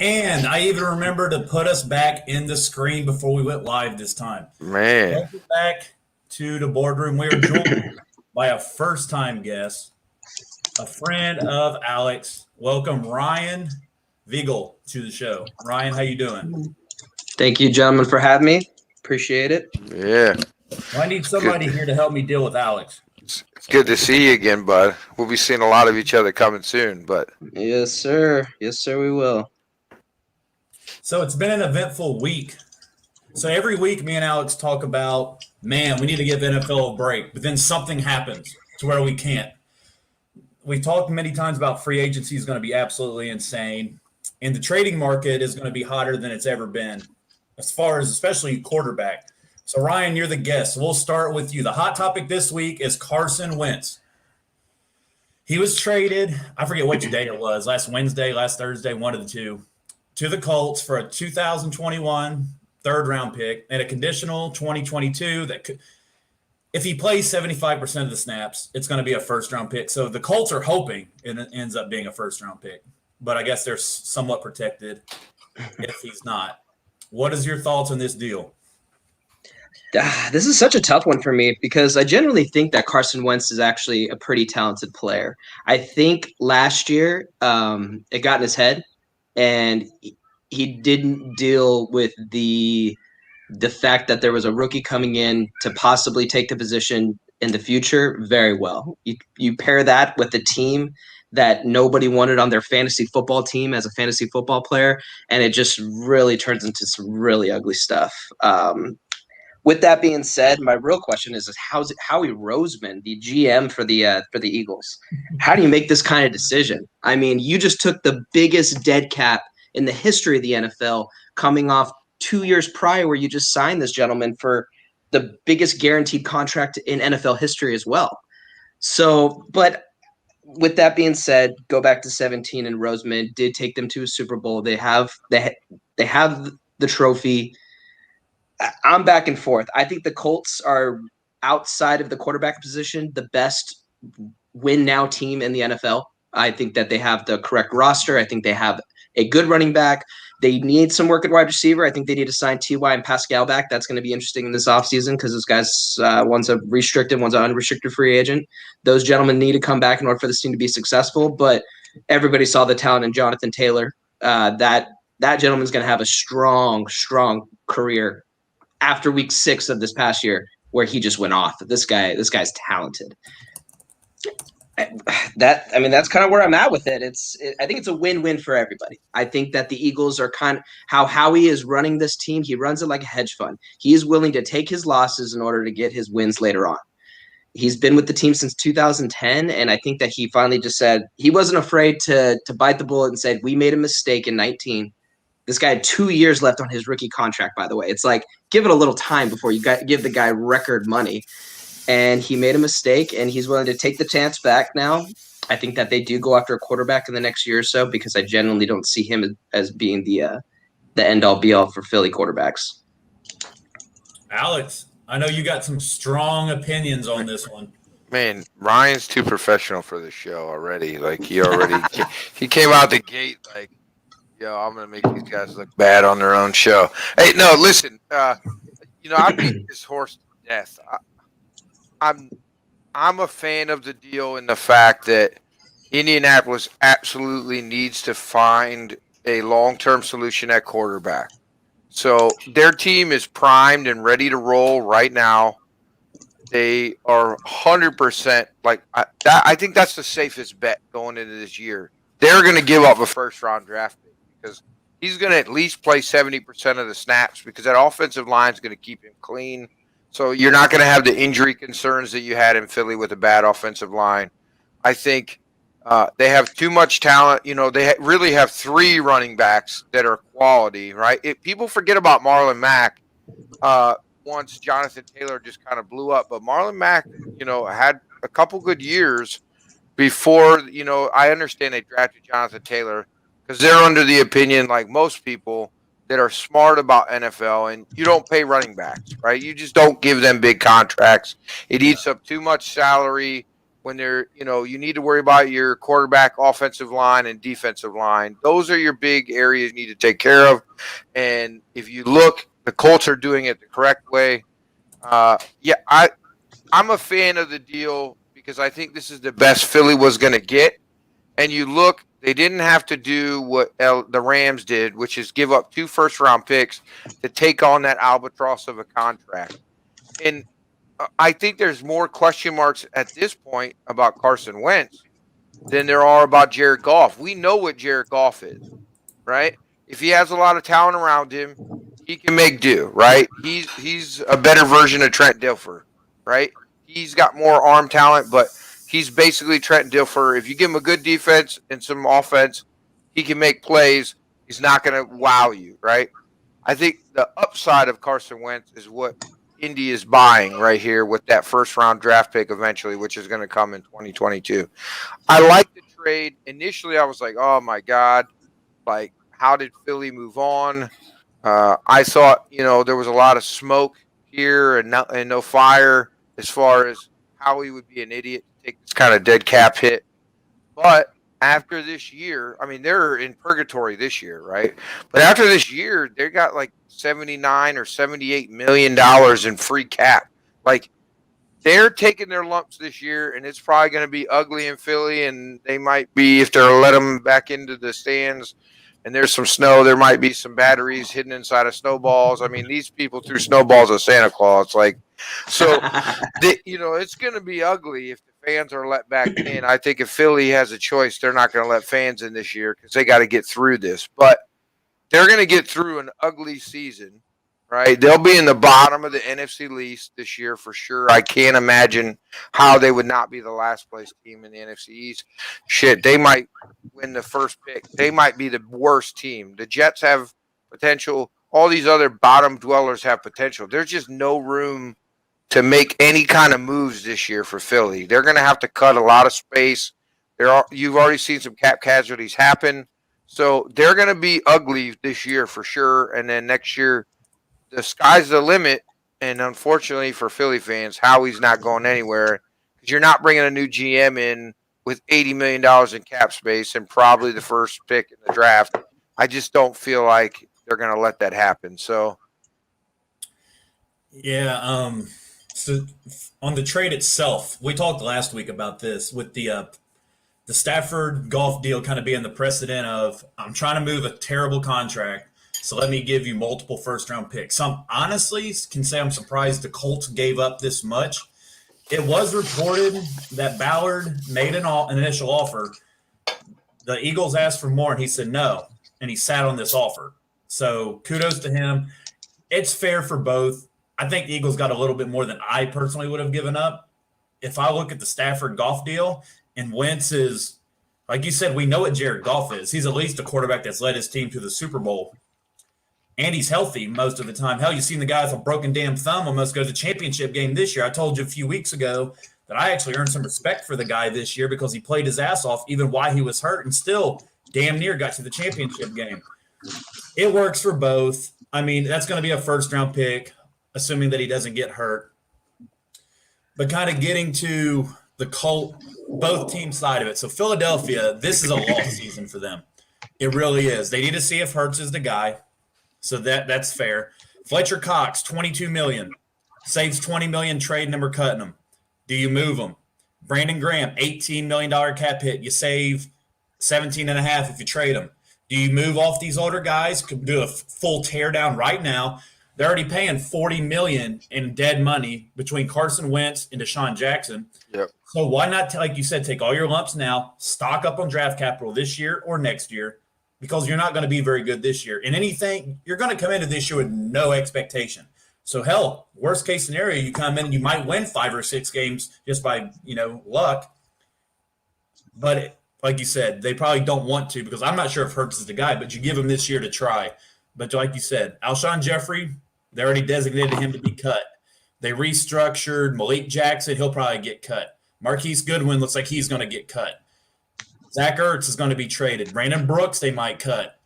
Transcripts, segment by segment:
And I even remember to put us back in the screen before we went live this time. Man. Welcome back to DeBord Room. We are joined by a first-time guest, a friend of Alex. Welcome, Ryan Vigil, to the show. Ryan, how you doing? Thank you, gentlemen, for having me. Appreciate it. Yeah. Well, I need somebody here to help me deal with Alex. It's good to see you again, bud. We'll be seeing a lot of each other coming soon, but Yes, sir. Yes, sir, we will. So it's been an eventful week. So every week, me and Alex talk about, man, we need to give NFL a break. But then something happens to where we can't. We've talked many times about free agency is going to be absolutely insane. And the trading market is going to be hotter than it's ever been, as far as especially quarterback. So, Ryan, you're the guest. We'll start with you. The hot topic this week is Carson Wentz. He was traded, I forget which day it was, last Wednesday, last Thursday, one of the two, to the Colts for a 2021 third-round pick and a conditional 2022 that could, if he plays 75% of the snaps, it's going to be a first-round pick. So the Colts are hoping it ends up being a first-round pick. But I guess they're somewhat protected if he's not. What is your thoughts on this deal? This is such a tough one for me because I generally think that Carson Wentz is actually a pretty talented player. I think last year it got in his head, and he didn't deal with the fact that there was a rookie coming in to possibly take the position in the future very well. You pair that with the team that nobody wanted on their fantasy football team as a fantasy football player, and it just really turns into some really ugly stuff. With that being said, my real question is Howie Roseman, the GM for the Eagles, how do you make this kind of decision? I mean, you just took the biggest dead cap in the history of the NFL, coming off 2 years prior where you just signed this gentleman for the biggest guaranteed contract in NFL history as well. So, but with that being said, go back to 17, and Roseman did take them to a Super Bowl. They have the trophy. I'm back and forth. I think the Colts are, outside of the quarterback position, the best win now team in the NFL. I think that they have the correct roster. I think they have a good running back. They need some work at wide receiver. I think they need to sign T.Y. and Pascal back. That's going to be interesting in this offseason because those guys, one's a restricted, one's an unrestricted free agent. Those gentlemen need to come back in order for this team to be successful. But everybody saw the talent in Jonathan Taylor. That gentleman's going to have a strong career after week 6 of this past year, where he just went off. This guy's talented. That's kind of where I'm at with it. I think it's a win-win for everybody. I think that the Eagles are kind of how Howie is running this team. He runs it like a hedge fund. He is willing to take his losses in order to get his wins later on. He's been with the team since 2010, and I think that he finally just said he wasn't afraid to bite the bullet and said, we made a mistake in 19. This guy had 2 years left on his rookie contract, by the way. It's like, give it a little time before you give the guy record money. And he made a mistake, and he's willing to take the chance back now. I think that they do go after a quarterback in the next year or so because I genuinely don't see him as being the end-all, be-all for Philly quarterbacks. Alex, I know you got some strong opinions on this one. man, Ryan's too professional for the show already. Like he came out the gate like, yo, I'm gonna make these guys look bad on their own show. Hey, no, listen, I beat this horse to death. I'm a fan of the deal in the fact that Indianapolis absolutely needs to find a long-term solution at quarterback. So their team is primed and ready to roll right now. They are 100% like that. I think that's the safest bet going into this year. They're going to give up a first-round draft pick because he's going to at least play 70% of the snaps because that offensive line is going to keep him clean. So you're not going to have the injury concerns that you had in Philly with a bad offensive line. I think they have too much talent. They really have three running backs that are quality, right? People forget about Marlon Mack once Jonathan Taylor just kind of blew up. But Marlon Mack, had a couple good years before, I understand they drafted Jonathan Taylor because they're under the opinion, like most people, that are smart about NFL, and you don't pay running backs, right? You just don't give them big contracts. It eats up too much salary when they're, you need to worry about your quarterback, offensive line, and defensive line. Those are your big areas you need to take care of. And if you look, the Colts are doing it the correct way. I'm a fan of the deal because I think this is the best Philly was going to get. And you look, they didn't have to do what the Rams did, which is give up 2 first-round picks to take on that albatross of a contract. And I think there's more question marks at this point about Carson Wentz than there are about Jared Goff. We know what Jared Goff is, right? If he has a lot of talent around him, he can make do, right? He's a better version of Trent Dilfer, right? He's got more arm talent, but he's basically Trent Dilfer. If you give him a good defense and some offense, he can make plays. He's not going to wow you, right? I think the upside of Carson Wentz is what Indy is buying right here with that first-round draft pick eventually, which is going to come in 2022. I like the trade. Initially, I was like, oh, my God, like, how did Philly move on? I thought, there was a lot of smoke here and no fire as far as how he would be an idiot to take this kind of dead cap hit. But after this year, I mean, they're in purgatory this year, right? But after this year, they got like $79 or $78 million in free cap. Like, they're taking their lumps this year, and it's probably going to be ugly in Philly, and they might be, if they're let them back into the stands and there's some snow, there might be some batteries hidden inside of snowballs. I mean, these people threw snowballs at Santa Claus. Like, so, it's going to be ugly if the fans are let back in. I think if Philly has a choice, they're not going to let fans in this year because they got to get through this. But they're going to get through an ugly season, right? They'll be in the bottom of the NFC East this year for sure. I can't imagine how they would not be the last place team in the NFC East. Shit, they might win the first pick. They might be the worst team. The Jets have potential. All these other bottom dwellers have potential. There's just no room to make any kind of moves this year for Philly. They're going to have to cut a lot of space. You've already seen some cap casualties happen. So they're going to be ugly this year for sure. And then next year, the sky's the limit. And unfortunately for Philly fans, Howie's not going anywhere because you're not bringing a new GM in with $80 million in cap space and probably the first pick in the draft. I just don't feel like they're going to let that happen. So, yeah. So on the trade itself, we talked last week about this with the Stafford Goff deal kind of being the precedent of I'm trying to move a terrible contract, so let me give you multiple first-round picks. Some honestly can say I'm surprised the Colts gave up this much. It was reported that Ballard made an initial offer. The Eagles asked for more, and he said no, and he sat on this offer. So kudos to him. It's fair for both. I think the Eagles got a little bit more than I personally would have given up. If I look at the Stafford Goff deal, and Wentz is, like you said, we know what Jared Goff is. He's at least a quarterback that's led his team to the Super Bowl. And he's healthy most of the time. Hell, you've seen the guy with a broken damn thumb almost go to the championship game this year. I told you a few weeks ago that I actually earned some respect for the guy this year because he played his ass off even while he was hurt and still damn near got to the championship game. It works for both. I mean, that's going to be a first-round pick, assuming that he doesn't get hurt. But kind of getting to the Colt, both team side of it. So Philadelphia, this is a lost season for them. It really is. They need to see if Hurts is the guy. So that's fair. Fletcher Cox, $22 million. Saves $20 million trading him or cutting him. Do you move him? Brandon Graham, $18 million cap hit. You save $17.5 if you trade him. Do you move off these older guys? Could do a full tear down right now. They're already paying $40 million in dead money between Carson Wentz and Deshaun Jackson. Yep. So why not, like you said, take all your lumps now, stock up on draft capital this year or next year, because you're not going to be very good this year. And anything, you're going to come into this year with no expectation. So hell, worst case scenario, you come in and you might win 5 or 6 games just by, luck. But like you said, they probably don't want to because I'm not sure if Hurts is the guy, but you give him this year to try. But like you said, Alshon Jeffrey, they already designated him to be cut. They restructured Malik Jackson. He'll probably get cut. Marquise Goodwin looks like he's going to get cut. Zach Ertz is going to be traded. Brandon Brooks, they might cut.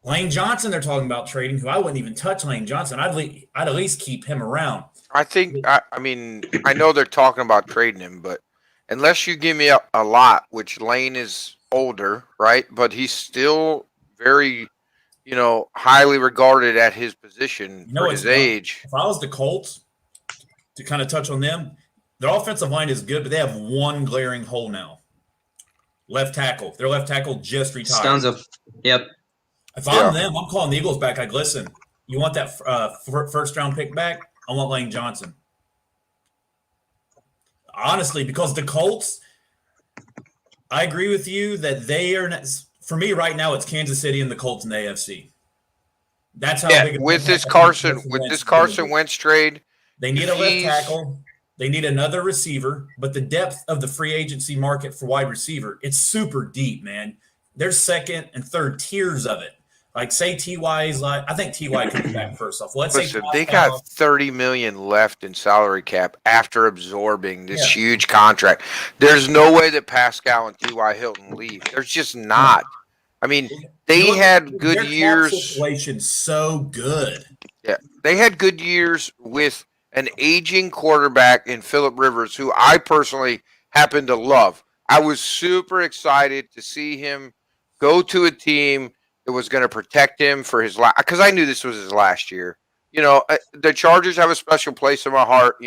Lane Johnson, they're talking about trading, who I wouldn't even touch Lane Johnson. I'd at least keep him around. I think, I know they're talking about trading him, but unless you give me a lot, which Lane is older, right? But he's still very, highly regarded at his position You know for what's his funny? age. If I was the Colts, to kind of touch on them, their offensive line is good, but they have one glaring hole now. Left tackle. Their left tackle just retired. Yep. If I'm them, I'm calling the Eagles back. Like, listen, you want that first round pick back? I want Lane Johnson. Honestly, because the Colts, I agree with you that they are not, for me right now, it's Kansas City and the Colts in the AFC. That's how big. With this Carson Wentz trade, they need a left tackle. They need another receiver, but the depth of the free agency market for wide receiver, it's super deep, man. There's second and third tiers of it. Like, say Ty is like, I think Ty comes back first off. Listen, they got $30 million left in salary cap after absorbing this huge contract. There's no way that Pascal and T.Y. Hilton leave. There's just not. I mean, they had good years. Their situation's so good. Yeah, they had good years with an aging quarterback in Phillip Rivers, who I personally happen to love. I was super excited to see him go to a team that was going to protect him for his last, because I knew this was his last year. The Chargers have a special place in my heart.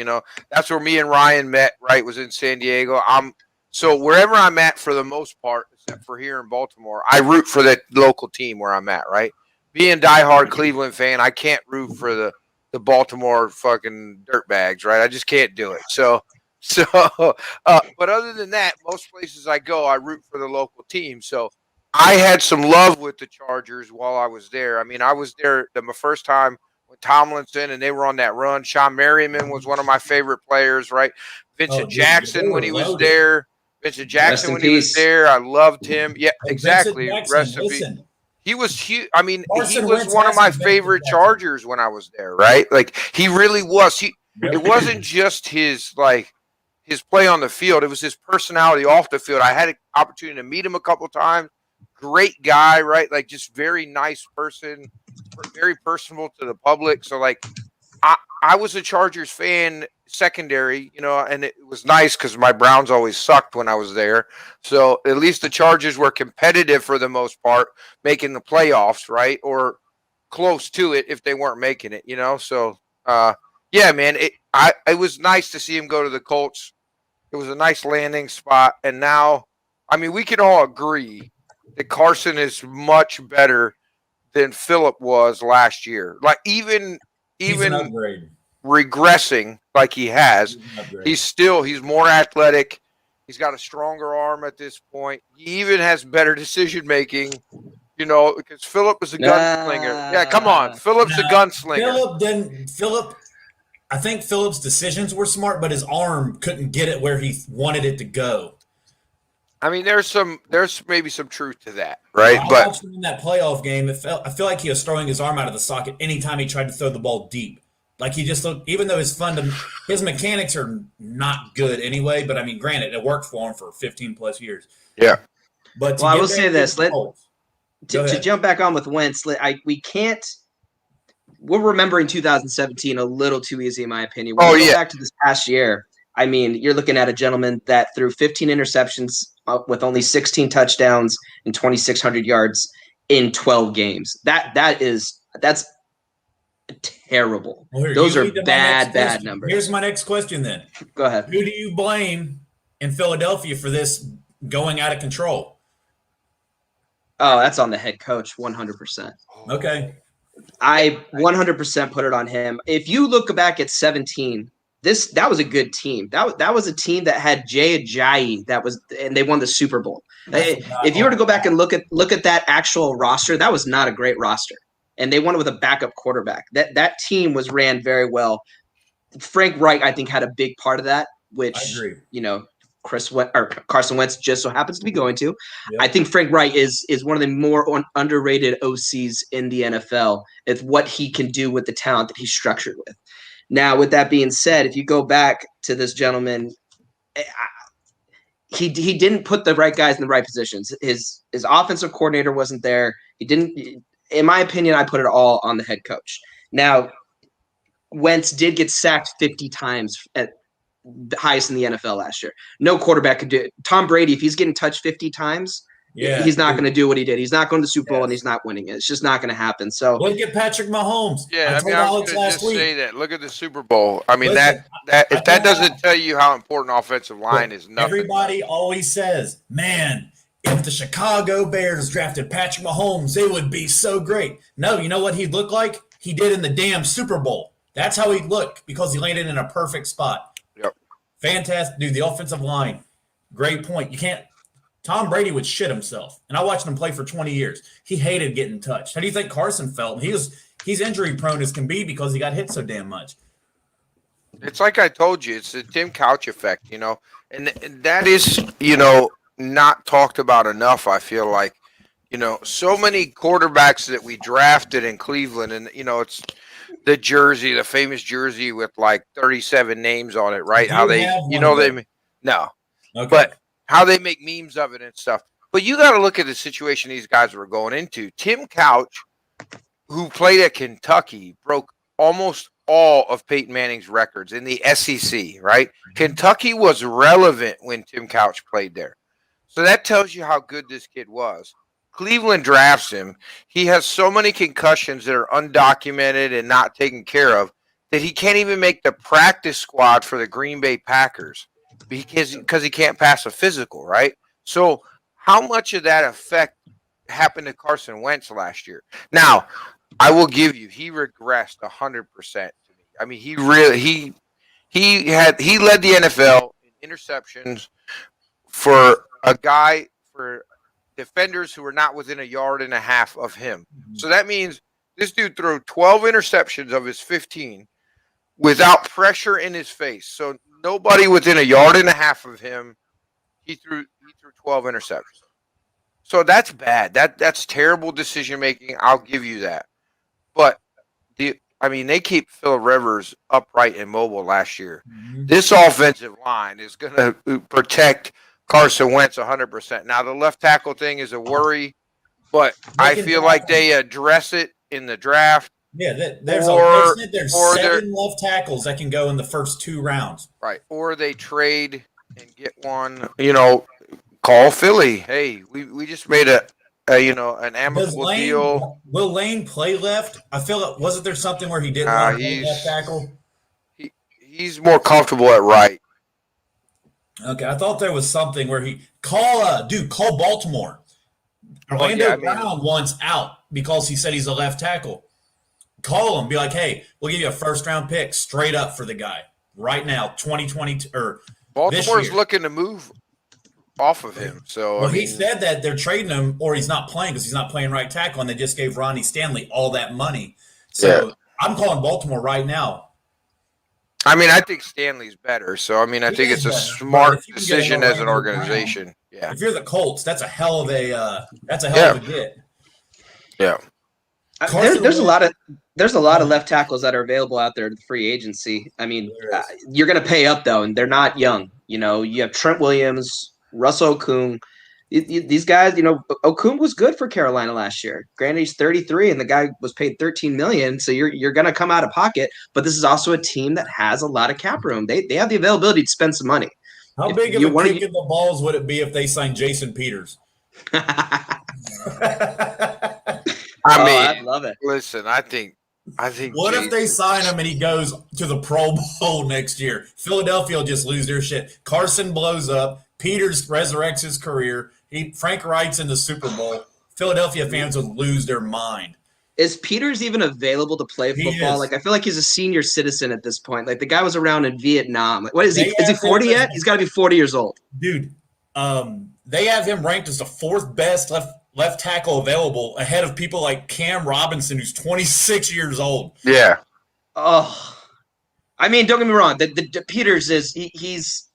That's where me and Ryan met, right, was in San Diego. So wherever I'm at, for the most part, except for here in Baltimore, I root for that local team where I'm at, right? Being a diehard Cleveland fan, I can't root for the Baltimore fucking dirtbags, right? I just can't do it. But other than that, most places I go, I root for the local team. So I had some love with the Chargers while I was there. I mean, I was there my first time with Tomlinson, and they were on that run. Sean Merriman was one of my favorite players, right? Vincent Jackson when he was there. Vincent Jackson when he was there, I loved him. Yeah, exactly. Rest in peace. He was huge. I mean, he was one of my favorite Chargers when I was there, right? Like, he really was. It wasn't just his play on the field. It was his personality off the field. I had an opportunity to meet him a couple times. Great guy, right? Like, just very nice person, very personable to the public. So, like, I was a Chargers fan secondary, and it was nice because my Browns always sucked when I was there. So at least the Chargers were competitive for the most part, making the playoffs, right? Or close to it if they weren't making it, So, yeah, man, it was nice to see him go to the Colts. It was a nice landing spot. And now, I mean, we can all agree that Carson is much better than Phillip was last year. Like, even regressing like he has, he's more athletic. He's got a stronger arm at this point. He even has better decision making, because Phillip is a gunslinger. Yeah, come on. Phillip's a gunslinger. I think Phillip's decisions were smart, but his arm couldn't get it where he wanted it to go. I mean, there's maybe some truth to that, right? I watched him in that playoff game. I feel like he was throwing his arm out of the socket anytime he tried to throw the ball deep. Like, he just looked, even though his mechanics are not good anyway, but I mean, granted, it worked for him for 15 plus years. Yeah. But I will say this, to jump back on with Wentz, we're remembering 2017 a little too easy, in my opinion. When we go back to this past year, I mean, you're looking at a gentleman that threw 15 interceptions with only 16 touchdowns and 2,600 yards in 12 games. That's terrible. Those are bad numbers. Here's my next question then. Go ahead. Who do you blame in Philadelphia for this going out of control? Oh, that's on the head coach, 100%. Okay. I 100% put it on him. If you look back at 17, that was a good team. That was a team that had Jay Ajayi and they won the Super Bowl. If you were to go back and look at that actual roster, that was not a great roster. And they won it with a backup quarterback. That team was ran very well. Frank Reich, I think, had a big part of that, which Carson Wentz just so happens to be going to. Yep. I think Frank Reich is one of the more underrated OCs in the NFL. It's what he can do with the talent that he's structured with. Now, with that being said, if you go back to this gentleman, he didn't put the right guys in the right positions. His offensive coordinator wasn't there. He didn't. In my opinion, I put it all on the head coach. Now, Wentz did get sacked 50 times the highest in the NFL last year. No quarterback could do it. Tom Brady, if he's getting touched 50 times, he's not going to do what he did. He's not going to the Super Bowl and he's not winning it. It's just not going to happen. So look at Patrick Mahomes. Yeah, I told Alex last week. Say that. Look at the Super Bowl. I mean, Listen, if that doesn't tell you how important offensive line is, nothing. Everybody always says, man, if the Chicago Bears drafted Patrick Mahomes, it would be so great. No, you know what he'd look like? He did in the damn Super Bowl. That's how he'd look because he landed in a perfect spot. Yep. Fantastic. Dude, the offensive line, great point. You can't – Tom Brady would shit himself. And I watched him play for 20 years. He hated getting touched. How do you think Carson felt? He's injury prone as can be because he got hit so damn much. It's like I told you. It's the Tim Couch effect, you know. And that is, not talked about enough, I feel like. So many quarterbacks that we drafted in Cleveland, and, it's – the jersey, the famous jersey with like 37 names on it, right? How they, no, okay. But how they make memes of it and stuff. But you got to look at the situation these guys were going into. Tim Couch, who played at Kentucky, broke almost all of Peyton Manning's records in the SEC, right? Kentucky was relevant when Tim Couch played there. So that tells you how good this kid was. Cleveland drafts him. He has so many concussions that are undocumented and not taken care of that he can't even make the practice squad for the Green Bay Packers because he can't pass a physical, right? So how much of that effect happened to Carson Wentz last year? Now, I will give you, he regressed 100% to me. I mean, he led the NFL in interceptions for a guy for defenders who were not within a yard and a half of him. So that means this dude threw 12 interceptions of his 15 without pressure in his face. So nobody within a yard and a half of him, he threw 12 interceptions. So that's bad. That's terrible decision making. I'll give you that. But they keep Phil Rivers upright and mobile last year. Mm-hmm. This offensive line is going to protect Carson Wentz 100%. Now, the left tackle thing is a worry, but I feel like they address it in the draft. Yeah, there's 7 left tackles that can go in the first 2 rounds. Right, or they trade and get one, call Philly. Hey, we just made an amicable deal. Will Lane play left? I feel like, wasn't there something where he didn't want to play left tackle? He's more comfortable at right. Okay, I thought there was something where he call Baltimore. Orlando Brown wants out because he said he's a left tackle. Call him, be like, hey, we'll give you a first-round pick straight up for the guy right now, 2022 or Baltimore's looking to move off of him. So he said that they're trading him or he's not playing because he's not playing right tackle, and they just gave Ronnie Stanley all that money. So I'm calling Baltimore right now. I think Stanley's better. So, I think it's a smart decision as an organization. Yeah. If you're the Colts, that's a hell of a get. Yeah. There's a lot of left tackles that are available out there in free agency. You're going to pay up though, and they're not young. You have Trent Williams, Russell Okung. These guys, Okung was good for Carolina last year. Granted, he's 33, and the guy was paid $13 million, so you're going to come out of pocket. But this is also a team that has a lot of cap room. They have the availability to spend some money. How big of a kick in the balls would it be if they signed Jason Peters? I'd love it. Listen, I think. What if they sign him and he goes to the Pro Bowl next year? Philadelphia will just lose their shit. Carson blows up. Peters resurrects his career. Frank Wright's in the Super Bowl. Philadelphia fans would lose their mind. Is Peters even available to play football? I feel like he's a senior citizen at this point. Like, the guy was around in Vietnam. What is he? Is he 40 yet? He's got to be 40 years old. Dude, they have him ranked as the 4th best left tackle available, ahead of people like Cam Robinson, who's 26 years old. Yeah. Oh, don't get me wrong. The Peters he's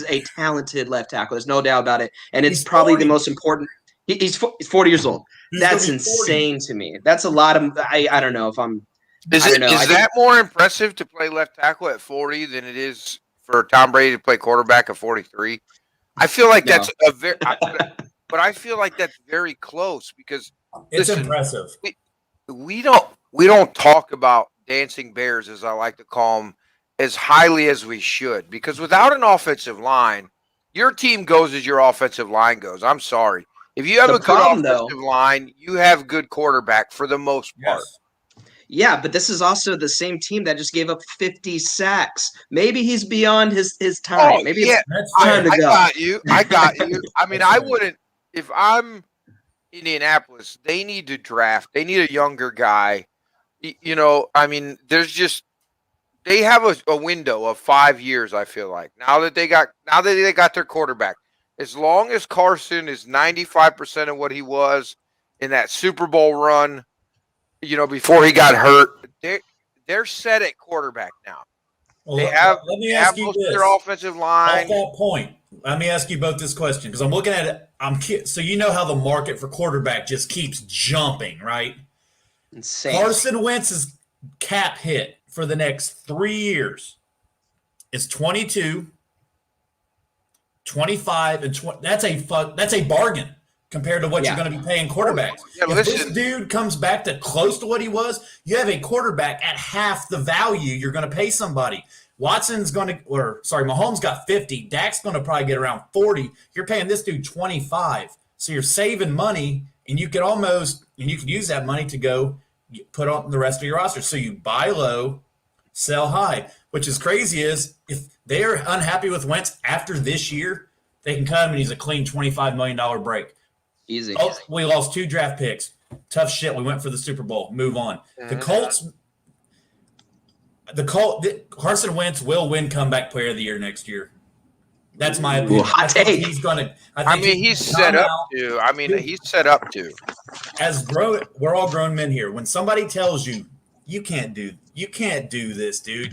a talented left tackle. There's no doubt about it. And it's probably the most important. He's 40 years old. That's insane to me. That's a lot of. I don't know if I'm. Is that more impressive to play left tackle at 40 than it is for Tom Brady to play quarterback at 43? I feel like that's a very. But I feel like that's very close because it's impressive. We don't talk about dancing bears, as I like to call them, as highly as we should, because without an offensive line, your team goes as your offensive line goes. I'm sorry. If you have The a good problem, offensive line, you have good quarterback for the most part. Yes. Yeah, but this is also the same team that just gave up 50 sacks. Maybe he's beyond his time. Oh, Maybe yeah. it's That's time fair. to I go. got you. I got you. I mean, That's I fair. wouldn't – if I'm Indianapolis, they need to draft. They need a younger guy. You know, I mean, there's just – they have a window of 5 years, I feel like, now that they got their quarterback. As long as Carson is 95% of what he was in that Super Bowl run, you know, before he got hurt, they're set at quarterback now. Well, They have let me ask you most of this. their offensive line. Off that point, let me ask you both this question because I'm looking at it. So you know how the market for quarterback just keeps jumping, right? Insane. Carson Wentz's cap hit for the next 3 years is 22, 25, and 20. That's a bargain compared to what Yeah. you're going to be paying quarterbacks. Yeah, if this listen. dude comes back to close to what he was, you have a quarterback at half the value you're going to pay somebody. Mahomes got 50. Dak's going to probably get around 40. You're paying this dude 25. So you're saving money, and you can use that money to go put on the rest of your roster. So you buy low, sell high. Which is crazy is if they're unhappy with Wentz after this year, they can cut him and he's a clean $25 million break. Easy. Oh, we lost 2 draft picks. Tough shit. We went for the Super Bowl. Move on. The Carson Wentz will win comeback player of the year next year. That's my opinion. Hot take. He's gonna. He's set up to. He's set up to. We're all grown men here. When somebody tells you you can't do this, dude.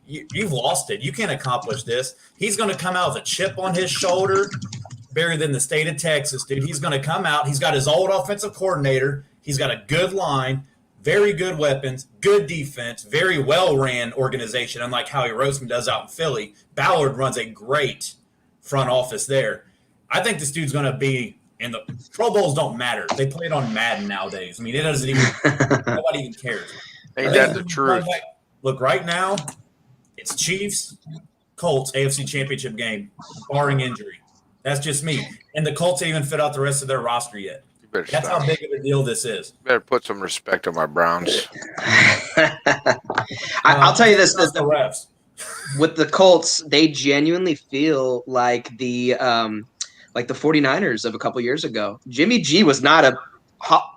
You've lost it. You can't accomplish this. He's going to come out with a chip on his shoulder, bigger than the state of Texas, dude. He's going to come out. He's got his old offensive coordinator. He's got a good line, very good weapons, good defense, very well-ran organization, unlike Howie Roseman does out in Philly. Ballard runs a great front office there. I think this dude's going to be in the Pro Bowls. Don't matter. They play it on Madden nowadays. I mean, it doesn't even nobody even cares. Ain't that the truth? Look, right now, it's Chiefs, Colts, AFC Championship game, barring injury. That's just me. And the Colts ain't even fit out the rest of their roster yet. That's how big of a deal this is. Better put some respect on my Browns. I'll tell you this: the refs. With the Colts, they genuinely feel like the 49ers of a couple years ago. Jimmy G was not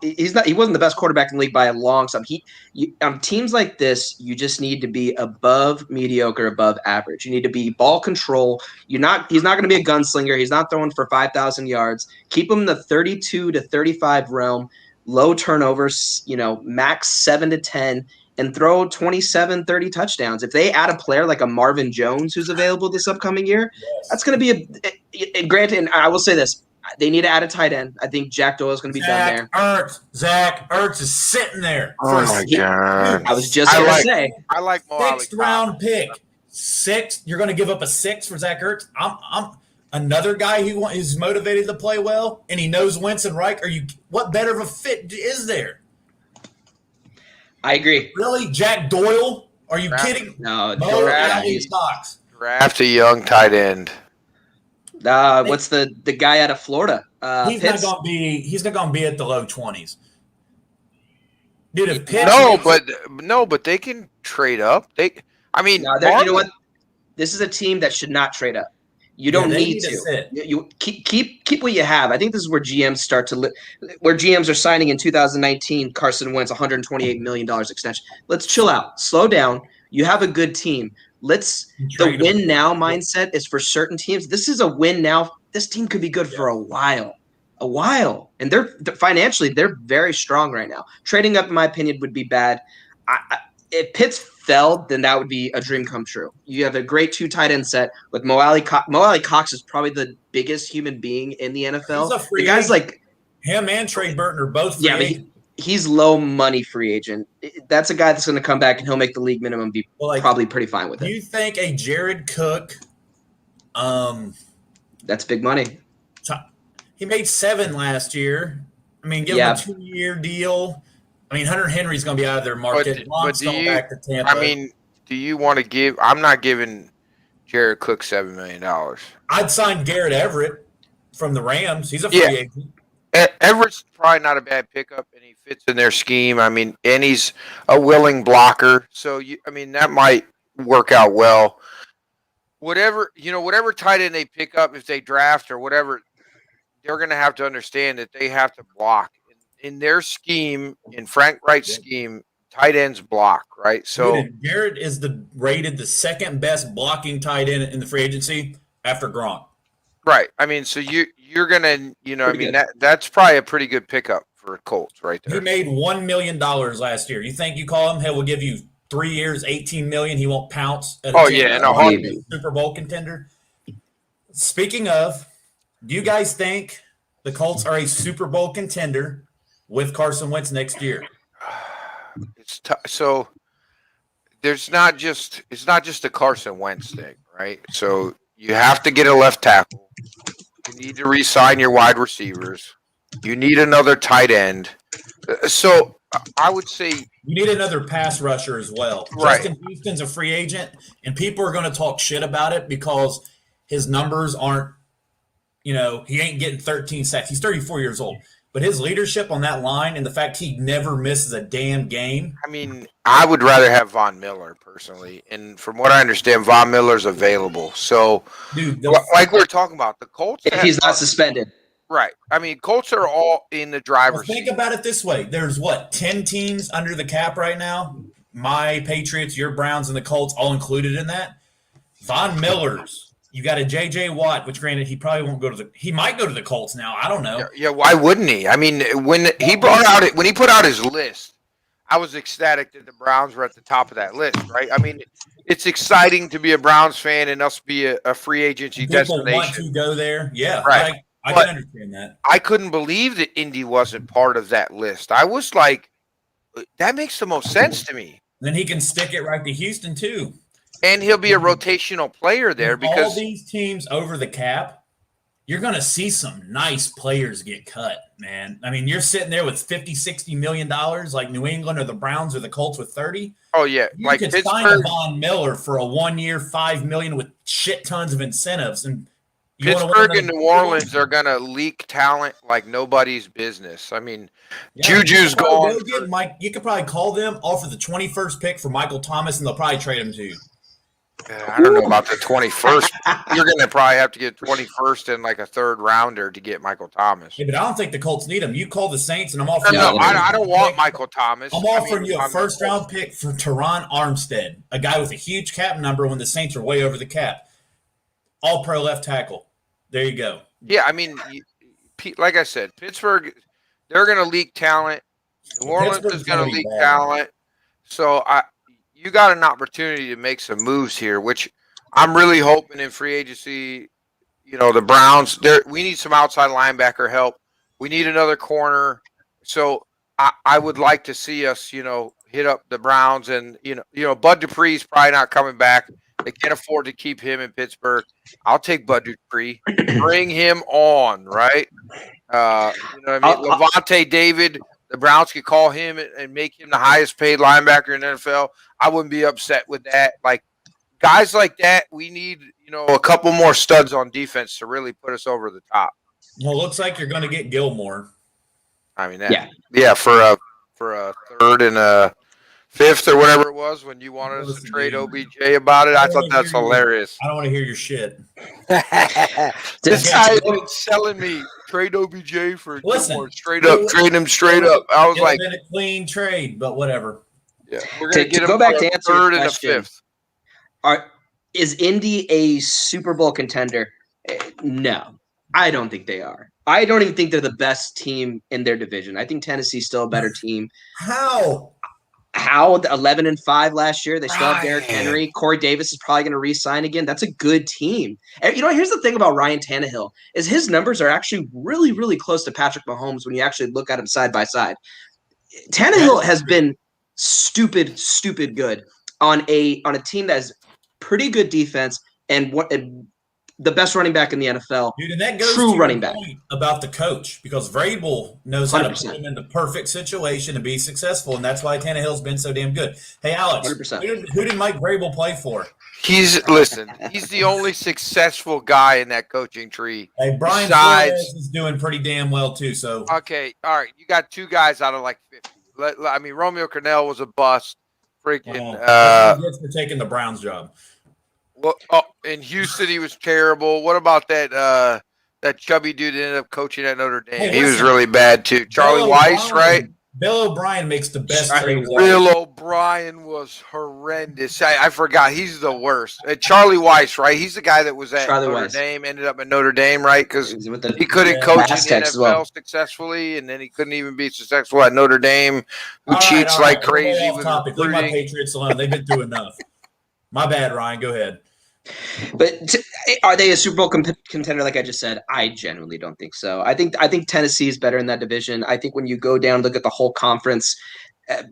he wasn't the best quarterback in the league by a long shot. Teams like this, you just need to be above mediocre, above average. You need to be ball control. He's not going to be a gunslinger. He's not throwing for 5,000 yards. Keep him in the 32 to 35 realm, low turnovers, max 7 to 10, and throw 27, 30 touchdowns. If they add a player like a Marvin Jones who's available this upcoming year, that's going to be granted, and I will say this, they need to add a tight end. I think Jack Doyle is going to be done there. Zach Ertz is sitting there. Oh, my God. I was just going to say. I like Mo 6th round pick. 6th. You're going to give up a 6 for Zach Ertz? I'm another guy who's motivated to play well, and he knows Wentz and Reich. What better of a fit is there? I agree. Really? Jack Doyle? Are you kidding? No. Draft a young tight end. What's the guy out of Florida? He's not going to be at the low 20s. Dude, if Pitts but they can trade up. You know what? This is a team that should not trade up. You don't need to. You keep what you have. I think this is where GMs where GMs are signing in 2019. Carson Wentz $128 million extension. Let's chill out, slow down. You have a good team. The win now mindset is for certain teams. This is a win now. This team could be good for a while, and they're financially they're very strong right now. Trading up, in my opinion, would be bad. If Pitts fell, then that would be a dream come true. You have a great 2 tight end set with Mo Alley Cox is probably the biggest human being in the NFL. The guy's like him and Trey Burton are both free agents. He's low money free agent. That's a guy that's going to come back and he'll make the league minimum. Probably pretty fine with it. Do you think a Jared Cook? That's big money. He made 7 last year. Give him a 2-year deal. Hunter Henry's going to be out of their market. But going back to Tampa. do you want to give? I'm not giving Jared Cook $7 million. I'd sign Garrett Everett from the Rams. He's a free agent. Everett's probably not a bad pickup, and he fits in their scheme. I mean, and he's a willing blocker, so that might work out well. Whatever tight end they pick up, if they draft or whatever, they're going to have to understand that they have to block in their scheme, in Frank Wright's scheme. Tight ends block, right? So Dude, Garrett is rated the second best blocking tight end in the free agency after Gronk. Right. I mean, so you're gonna, that's probably a pretty good pickup for Colts right there. He made $1 million last year. You think you call him? Hey, we'll give you 3 years, $18 million. He won't pounce at a Super Bowl contender. Speaking of, do you guys think the Colts are a Super Bowl contender with Carson Wentz next year? It's so it's not just a Carson Wentz thing, right? So you have to get a left tackle. You need to re-sign your wide receivers. You need another tight end. So I would say you need another pass rusher as well. Right. Justin Houston's a free agent, and people are going to talk shit about it because his numbers aren't, he ain't getting 13 sacks. He's 34 years old. But his leadership on that line and the fact he never misses a damn game. I mean, I would rather have Von Miller personally. And from what I understand, Von Miller's available. So, dude, like we're talking about, the Colts. If he's not suspended. Right. I mean, Colts are all in the driver's seat. Think about it this way. There's 10 teams under the cap right now? My Patriots, your Browns, and the Colts all included in that. Von Miller's. You got a J.J. Watt, which granted he probably won't go to he might go to the Colts now. I don't know. Yeah, why wouldn't he? I mean, when he put out his list, I was ecstatic that the Browns were at the top of that list, right? I mean, it's exciting to be a Browns fan and us be a free agency destination. People want to go there. Yeah, right. I can understand that. I couldn't believe that Indy wasn't part of that list. I was like, that makes the most sense to me. Then he can stick it right to Houston too. And he'll be a rotational player there because all these teams over the cap, you're going to see some nice players get cut, man. I mean, you're sitting there with $50-60 million like New England or the Browns or the Colts with 30. Oh, yeah. You like could Pittsburgh, sign a Von Miller for a 1 year, $5 million with shit tons of incentives. And Pittsburgh and New Orleans are going to leak talent like nobody's business. I mean, Juju's gone. You could probably call them, offer the 21st pick for Michael Thomas, and they'll probably trade him to you. I don't know about the 21st. You're going to probably have to get 21st and like a third rounder to get Michael Thomas. Yeah, but I don't think the Colts need him. You call the Saints, and I'm offering you. I don't want Michael Thomas. I'm offering you a first-round pick for Teron Armstead, a guy with a huge cap number when the Saints are way over the cap. All-pro left tackle. There you go. Yeah, I mean, like I said, Pittsburgh, they're going to leak talent. New Orleans is going to leak talent. So you got an opportunity to make some moves here, which I'm really hoping in free agency, the Browns, we need some outside linebacker help. We need another corner. So I would like to see us, hit up the Browns and, Bud Dupree's probably not coming back. They can't afford to keep him in Pittsburgh. I'll take Bud Dupree. Bring him on, right? Levante David, the Browns could call him and make him the highest paid linebacker in the NFL. I wouldn't be upset with that. Like guys like that, we need, a couple more studs on defense to really put us over the top. Well, it looks like you're going to get Gilmore. I mean, for a third and a fifth or whatever it was when you wanted us to trade OBJ about it. I thought that's hilarious. I don't want to hear your shit. This guy is selling me trade OBJ for Gilmore straight up, trade him straight up. I was like, been a clean trade, but whatever. Yeah, we're gonna get him go back to answer third your and a question. fifth. Is Indy a Super Bowl contender? No, I don't think they are. I don't even think they're the best team in their division. I think Tennessee's still a better team. How 11-5 last year. They still have Derrick Henry. Corey Davis is probably going to re-sign again. That's a good team. And, here's the thing about Ryan Tannehill is his numbers are actually really, really close to Patrick Mahomes when you actually look at him side by side. Tannehill has been stupid good on a team that has pretty good defense and the best running back in the NFL. Dude, and that goes True to running your back. point about the coach, because Vrabel knows how to 100%. put him in the perfect situation to be successful, and that's why Tannehill's been so damn good. Hey, Alex, 100%. who did Mike Vrabel play for? He's the only successful guy in that coaching tree. Hey, Brian Besides, Flores is doing pretty damn well too. So okay, all right, you got 2 guys out of like 50. I mean, Romeo Cornell was a bust. Freaking, that's what he gets for taking the Browns job. well, in Houston he was terrible. What about that chubby dude that ended up coaching at Notre Dame? Hey, he was listen, really bad too. Charlie Bill Weiss, O'Brien- right? Bill O'Brien makes the best trades. Bill O'Brien was horrendous. I forgot. He's the worst. Charlie Weiss, right? He's the guy that was at Notre Dame, ended up at Notre Dame, right? Because he couldn't coach in the NFL successfully, and then he couldn't even be successful at Notre Dame, who cheats like crazy. Off topic. Leave my Patriots alone. They've been through enough. My bad, Ryan. Go ahead. But are they a Super Bowl contender? Like I just said, I genuinely don't think so. I think Tennessee is better in that division. I think when you go down, look at the whole conference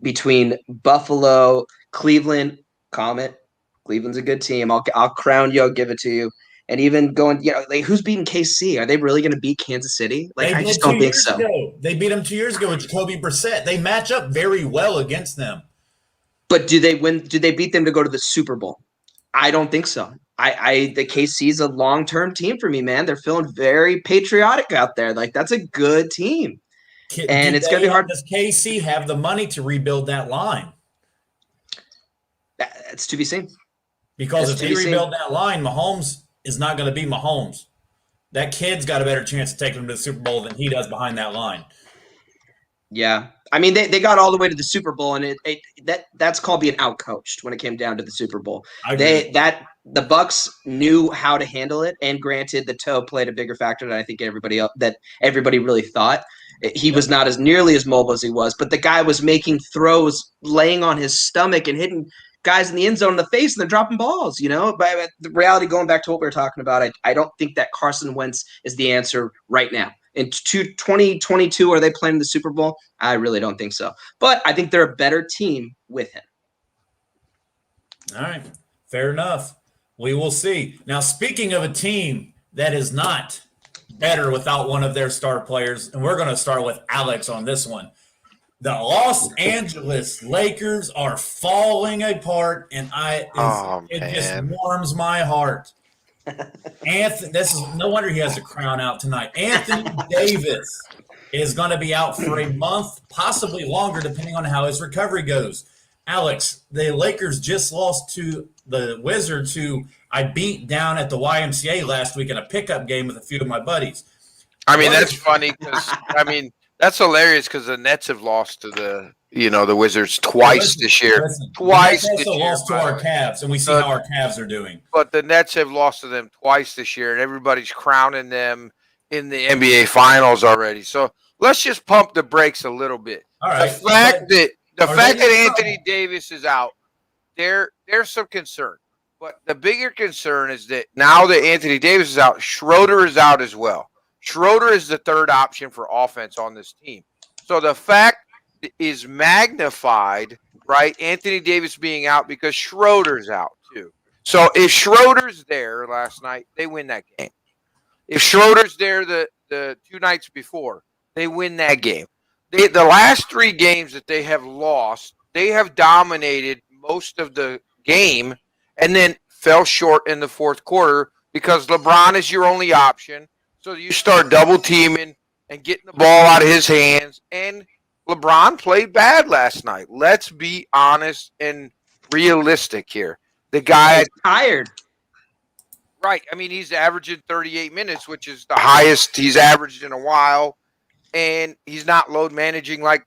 between Buffalo, Cleveland, Cleveland's a good team. I'll crown you. I'll give it to you. And even going, like who's beating KC? Are they really going to beat Kansas City? Like I just don't think so. They beat them 2 years ago with Jacoby Brissett. They match up very well against them. But do they win? Do they beat them to go to the Super Bowl? I don't think so. The KC's a long-term team for me, man. They're feeling very patriotic out there. Like that's a good team, and it's going to be hard. Does KC have the money to rebuild that line? That's to be seen. Because if they rebuild that line, Mahomes is not going to be Mahomes. That kid's got a better chance of taking him to the Super Bowl than he does behind that line. Yeah. I mean, they got all the way to the Super Bowl, and that's called being outcoached when it came down to the Super Bowl. The Bucs knew how to handle it, and granted, the toe played a bigger factor than I think everybody really thought. He was not as nearly as mobile as he was, but the guy was making throws, laying on his stomach and hitting guys in the end zone in the face, and they're dropping balls. But the reality, going back to what we were talking about, I don't think that Carson Wentz is the answer right now. In 2022, are they playing the Super Bowl? I really don't think so. But I think they're a better team with him. All right. Fair enough. We will see. Now, speaking of a team that is not better without one of their star players, and we're going to start with Alex on this one. The Los Angeles Lakers are falling apart, and it just warms my heart. Anthony, this is no wonder he has a crown out tonight. Anthony Davis is going to be out for a month, possibly longer, depending on how his recovery goes. Alex, the Lakers just lost to the Wizards, who I beat down at the YMCA last week in a pickup game with a few of my buddies. I mean, that's funny because that's hilarious because the Nets have lost to the Wizards twice this year. Twice the Nets also lost to our Cavs, and we see how our Cavs are doing. But the Nets have lost to them twice this year, and everybody's crowning them in the NBA Finals already. So let's just pump the brakes a little bit. All right. The fact that Anthony Davis is out, there's some concern. But the bigger concern is that now that Anthony Davis is out, Schroeder is out as well. Schroeder is the third option for offense on this team. So the fact is magnified, right? Anthony Davis being out because Schroeder's out too. So if Schroeder's there last night, they win that game. If Schroeder's there the 2 nights before, they win that game. The last 3 games that they have lost, they have dominated most of the game and then fell short in the fourth quarter because LeBron is your only option. So you start double teaming and getting the ball out of his hands. And LeBron played bad last night. Let's be honest and realistic here. The guy is tired. Right. I mean, he's averaging 38 minutes, which is the highest he's averaged in a while. And he's not load managing like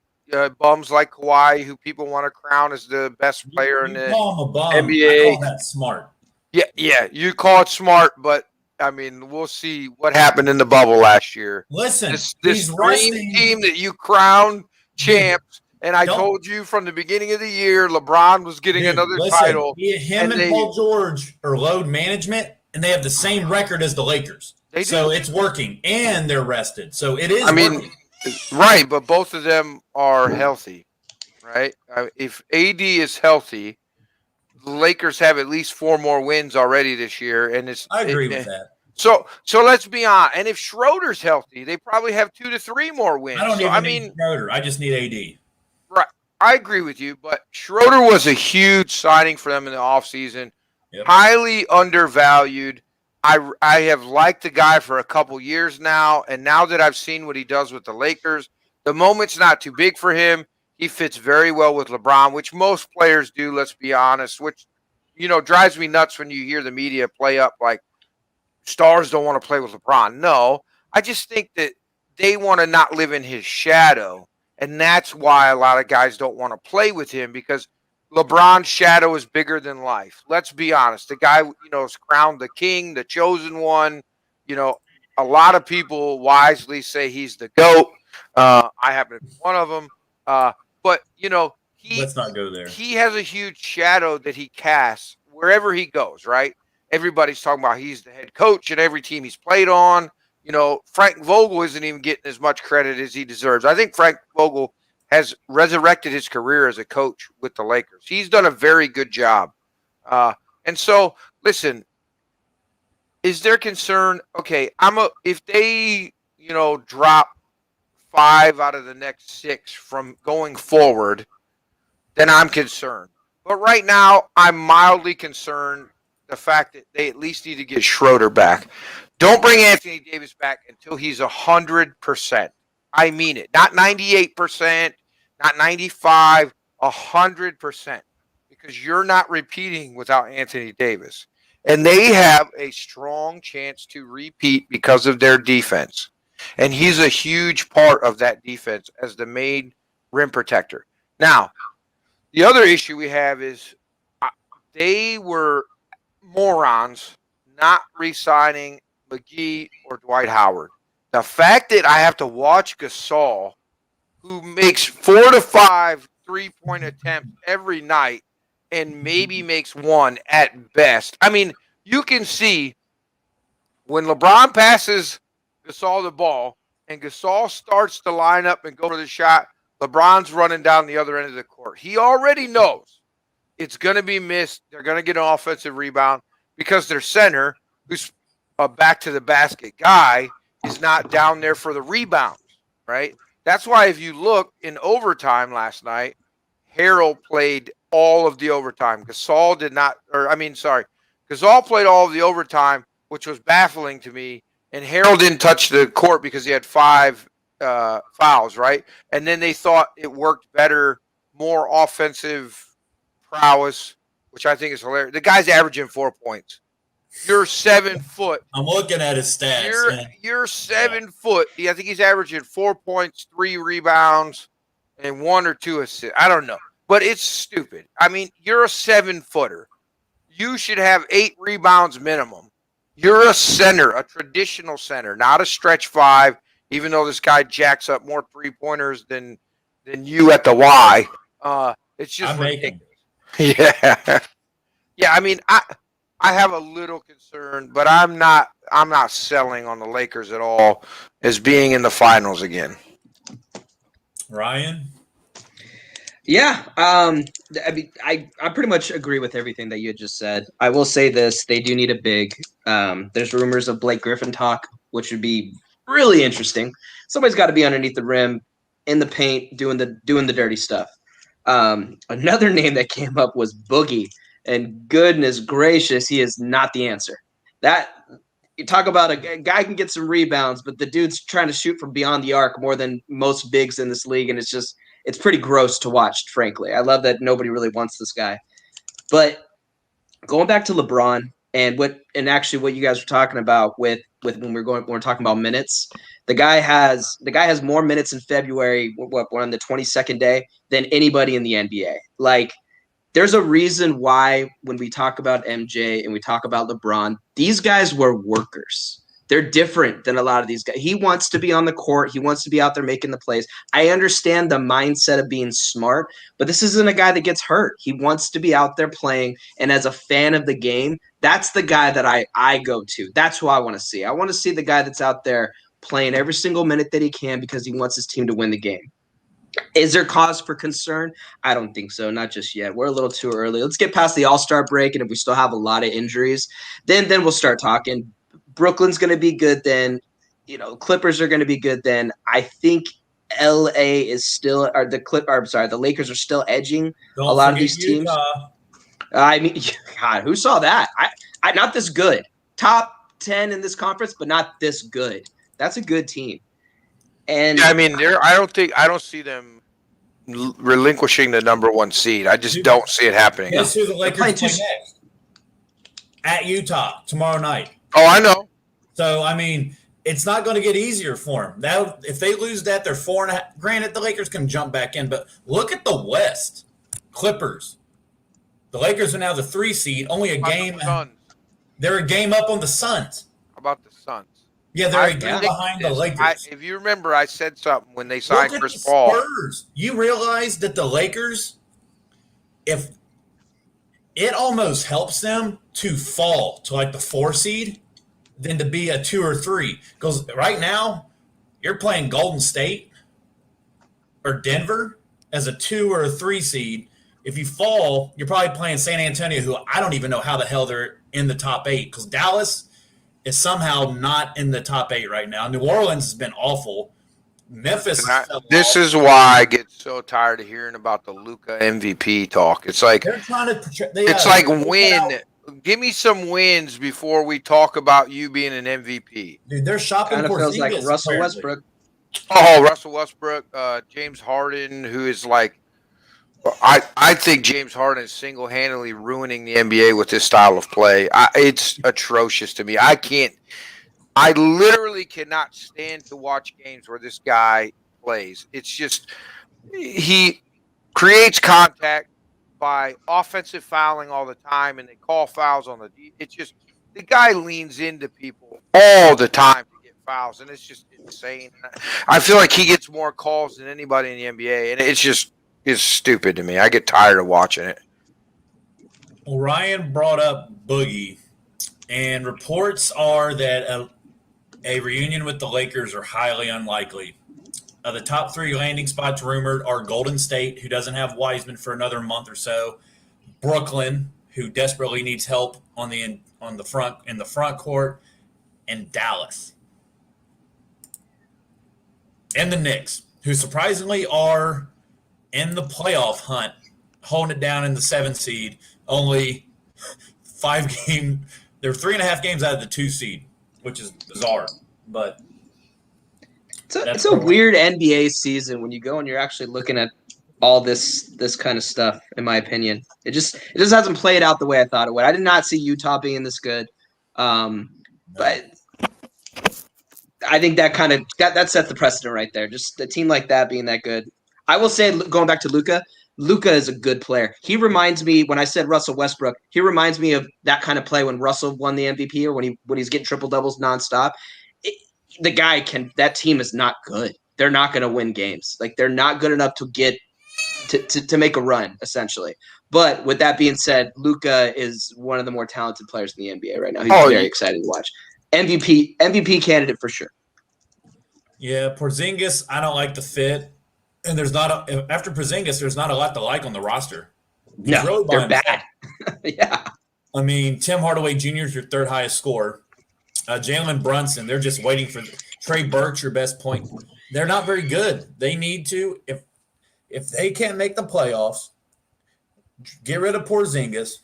bums like Kawhi, who people want to crown as the best player in the NBA. I call that smart. Yeah, you call it smart, but I mean, we'll see what happened in the bubble last year. Listen, this dream team that you crowned champs, and I told you from the beginning of the year, LeBron was getting another title. Him and Paul George are load management, and they have the same record as the Lakers. So it's working, and they're rested. So it is working. Right, but both of them are healthy, right? If AD is healthy, the Lakers have at least 4 more wins already this year, and I agree with that. So let's be honest. And if Schroeder's healthy, they probably have 2 to 3 more wins. I don't so, even I need mean, Schroeder. I just need AD. right. I agree with you, but Schroeder was a huge signing for them in the offseason. Yep. Highly undervalued. I have liked the guy for a couple years now, and now that I've seen what he does with the Lakers, the moment's not too big for him. He fits very well with LeBron, which most players do, let's be honest, which, drives me nuts when you hear the media play up like stars don't want to play with LeBron. No, I just think that they want to not live in his shadow, and that's why a lot of guys don't want to play with him because LeBron's shadow is bigger than life. Let's be honest. The guy, is crowned the king, the chosen one. A lot of people wisely say he's the GOAT. I happen to be one of them. But Let's not go there. he has a huge shadow that he casts wherever he goes, right? Everybody's talking about he's the head coach at every team he's played on. Frank Vogel isn't even getting as much credit as he deserves. I think Frank Vogel has resurrected his career as a coach with the Lakers. He's done a very good job. And so, listen, is there concern? Okay, if they, drop 5 out of the next 6 from going forward, then I'm concerned. But right now, I'm mildly concerned the fact that they at least need to get Schroeder back. Don't bring Anthony Davis back until he's 100%. I mean it. Not 98%, not 95%, 100%. Because you're not repeating without Anthony Davis. And they have a strong chance to repeat because of their defense. And he's a huge part of that defense as the main rim protector. Now, the other issue we have is they were morons not re-signing McGee or Dwight Howard. The fact that I have to watch Gasol, who makes 4 to 5 3-point attempts every night and maybe makes 1 at best. I mean, you can see when LeBron passes Gasol the ball and Gasol starts to line up and go for the shot, LeBron's running down the other end of the court. He already knows it's going to be missed. They're going to get an offensive rebound because their center, who's a back-to-the-basket guy, is not down there for the rebounds, right? That's why if you look in overtime last night, Harrell played all of the overtime. Gasol played all of the overtime, which was baffling to me, and Harrell didn't touch the court because he had 5 fouls, right? And then they thought it worked better, more offensive prowess, which I think is hilarious. The guy's averaging 4 points. You're 7 foot. I'm looking at his stats. You're 7 foot. I think he's averaging 4 points, 3 rebounds, and 1 or 2 assists. I don't know. But it's stupid. I mean, you're a 7-footer. You should have 8 rebounds minimum. You're a center, a traditional center, not a stretch 5, even though this guy jacks up more 3-pointers than you at the Y. It's just ridiculous. Yeah. Yeah, I mean, I have a little concern, but I'm not selling on the Lakers at all as being in the finals again. Ryan? Yeah, I mean, I pretty much agree with everything that you had just said. I will say this: they do need a big. There's rumors of Blake Griffin talk, which would be really interesting. Somebody's got to be underneath the rim, in the paint, doing the dirty stuff. Another name that came up was Boogie, and goodness gracious, he is not the answer. That you talk about a guy can get some rebounds, but the dude's trying to shoot from beyond the arc more than most bigs in this league, and it's pretty gross to watch, frankly. I love that nobody really wants this guy. But going back to LeBron and actually what you guys were talking about with when we're talking about minutes, the guy has more minutes in February, on the 22nd day, than anybody in the NBA. Like, there's a reason why when we talk about MJ and we talk about LeBron, these guys were workers. They're different than a lot of these guys. He wants to be on the court. He wants to be out there making the plays. I understand the mindset of being smart, but this isn't a guy that gets hurt. He wants to be out there playing. And as a fan of the game, that's the guy that I go to. That's who I want to see. I want to see the guy that's out there playing every single minute that he can because he wants his team to win the game. Is there cause for concern? I don't think so. Not just yet. We're a little too early. Let's get past the All-Star break, and if we still have a lot of injuries, then we'll start talking. Brooklyn's going to be good then. Clippers are going to be good then. I think LA is still, or the Lakers are still edging a lot of these teams. Utah. I mean, God, who saw that? I not this good. Top 10 in this conference, but not this good. That's a good team. And I mean, I don't see them relinquishing the number 1 seed. I just don't see it happening. Guess who the Lakers play next? At Utah tomorrow night. Oh, I know. So, I mean, it's not going to get easier for them. If they lose that, they're 4.5. Granted, the Lakers can jump back in, but look at the West. Clippers. The Lakers are now the 3 seed. Only a game. They're a game up on the Suns. How about the Suns? Yeah, they're a game behind the Lakers. If you remember, I said something when they signed Chris the Paul. Spurs. You realize that the Lakers, if it almost helps them to fall to like the 4 seed than to be a 2 or 3. Because right now, you're playing Golden State or Denver as a 2 or a 3 seed. If you fall, you're probably playing San Antonio, who I don't even know how the hell they're in the top 8. Because Dallas is somehow not in the top 8 right now. New Orleans has been awful. Memphis. This is why I get so tired of hearing about the Luka MVP talk. It's like they're trying to. It's like win. Give me some wins before we talk about you being an MVP. Dude, they're shopping. Kind of feels like Russell apparently. Westbrook. Oh, Russell Westbrook, James Harden, who is like, I think James Harden is single-handedly ruining the NBA with his style of play. It's atrocious to me. I literally cannot stand to watch games where this guy plays. It's just he creates contact by offensive fouling all the time, and they call fouls on the. It's just the guy leans into people all the time to get fouls, and it's just insane. I feel like he gets more calls than anybody in the NBA, and it's just is stupid to me. I get tired of watching it. Well, Ryan brought up Boogie, and reports are that a reunion with the Lakers are highly unlikely. The top 3 landing spots rumored are Golden State, who doesn't have Wiseman for another month or so, Brooklyn, who desperately needs help in the front court, and Dallas. And the Knicks, who surprisingly are in the playoff hunt, holding it down in the 7 seed, only 5 game. They're 3.5 games out of the 2 seed, which is bizarre. But it's a weird NBA season when you go and you're actually looking at all this kind of stuff. In my opinion, it just hasn't played out the way I thought it would. I did not see Utah being this good, but I think that kind of that sets the precedent right there. Just a team like that being that good. I will say, going back to Luka is a good player. He reminds me, when I said Russell Westbrook, he reminds me of that kind of play when Russell won the MVP or when he's getting triple doubles nonstop. That team is not good. They're not going to win games. Like, they're not good enough to get to make a run, essentially. But with that being said, Luka is one of the more talented players in the NBA right now. He's very exciting to watch. MVP candidate for sure. Yeah, Porzingis, I don't like the fit. And after Porzingis, there's not a lot to like on the roster. No, really they're bad. Yeah. I mean, Tim Hardaway Jr. is your 3rd highest scorer. Jalen Brunson, they're just waiting for Trey Burke's your best point. They're not very good. They need to, if they can't make the playoffs, get rid of Porzingis,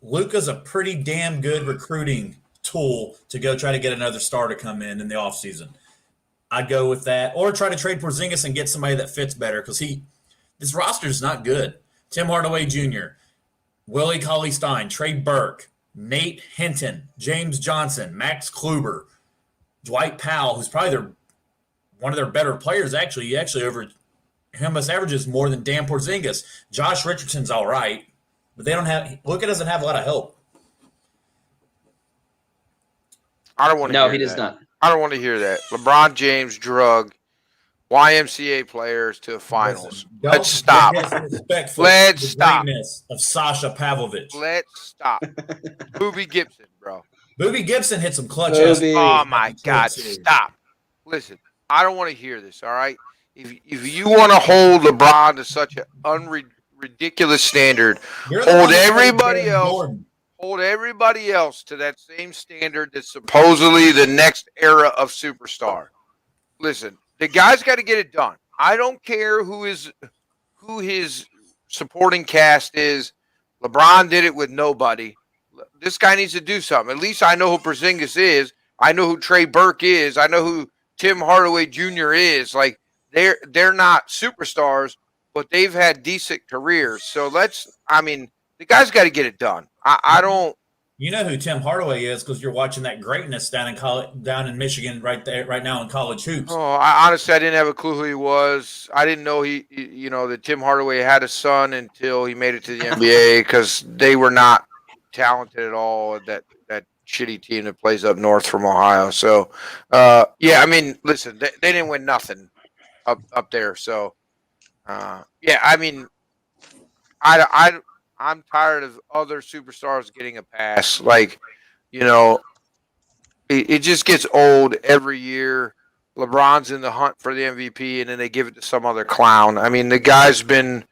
Luka's a pretty damn good recruiting tool to go try to get another star to come in the offseason. I'd go with that. Or try to trade Porzingis and get somebody that fits better because this roster is not good. Tim Hardaway Jr., Willie Cauley-Stein, Trey Burke, Nate Hinton, James Johnson, Max Kluber, Dwight Powell, who's probably one of their better players, actually. He actually over him averages more than Dan Porzingis. Josh Richardson's all right, but Luka doesn't have a lot of help. I don't want to. No, he does not. I don't want to hear that. LeBron James drug YMCA players to the finals. Let's stop. Let's stop. Of Sasha Pavlovich. Let's stop. Boobie Gibson, bro. Boobie Gibson hit some clutch. Oh my God! Stop. Listen, I don't want to hear this. All right. If you want to hold LeBron to such an ridiculous standard, hold everybody else hold everybody else to that same standard that's supposedly the next era of superstar. Listen, the guy's got to get it done. I don't care who his supporting cast is. LeBron did it with nobody. This guy needs to do something. At least I know who Porzingis is. I know who Trey Burke is. I know who Tim Hardaway Jr. is. Like, they're not superstars, but they've had decent careers. So the guy's got to get it done. I don't. You know who Tim Hardaway is because you're watching that greatness down in Michigan right now in college hoops. Oh, honestly, I didn't have a clue who he was. I didn't know that Tim Hardaway had a son until he made it to the NBA because they were not talented at all. That shitty team that plays up north from Ohio. So, listen, they didn't win nothing up there. So, I'm tired of other superstars getting a pass. Like, it just gets old every year. LeBron's in the hunt for the MVP, and then they give it to some other clown. I mean, the guy's been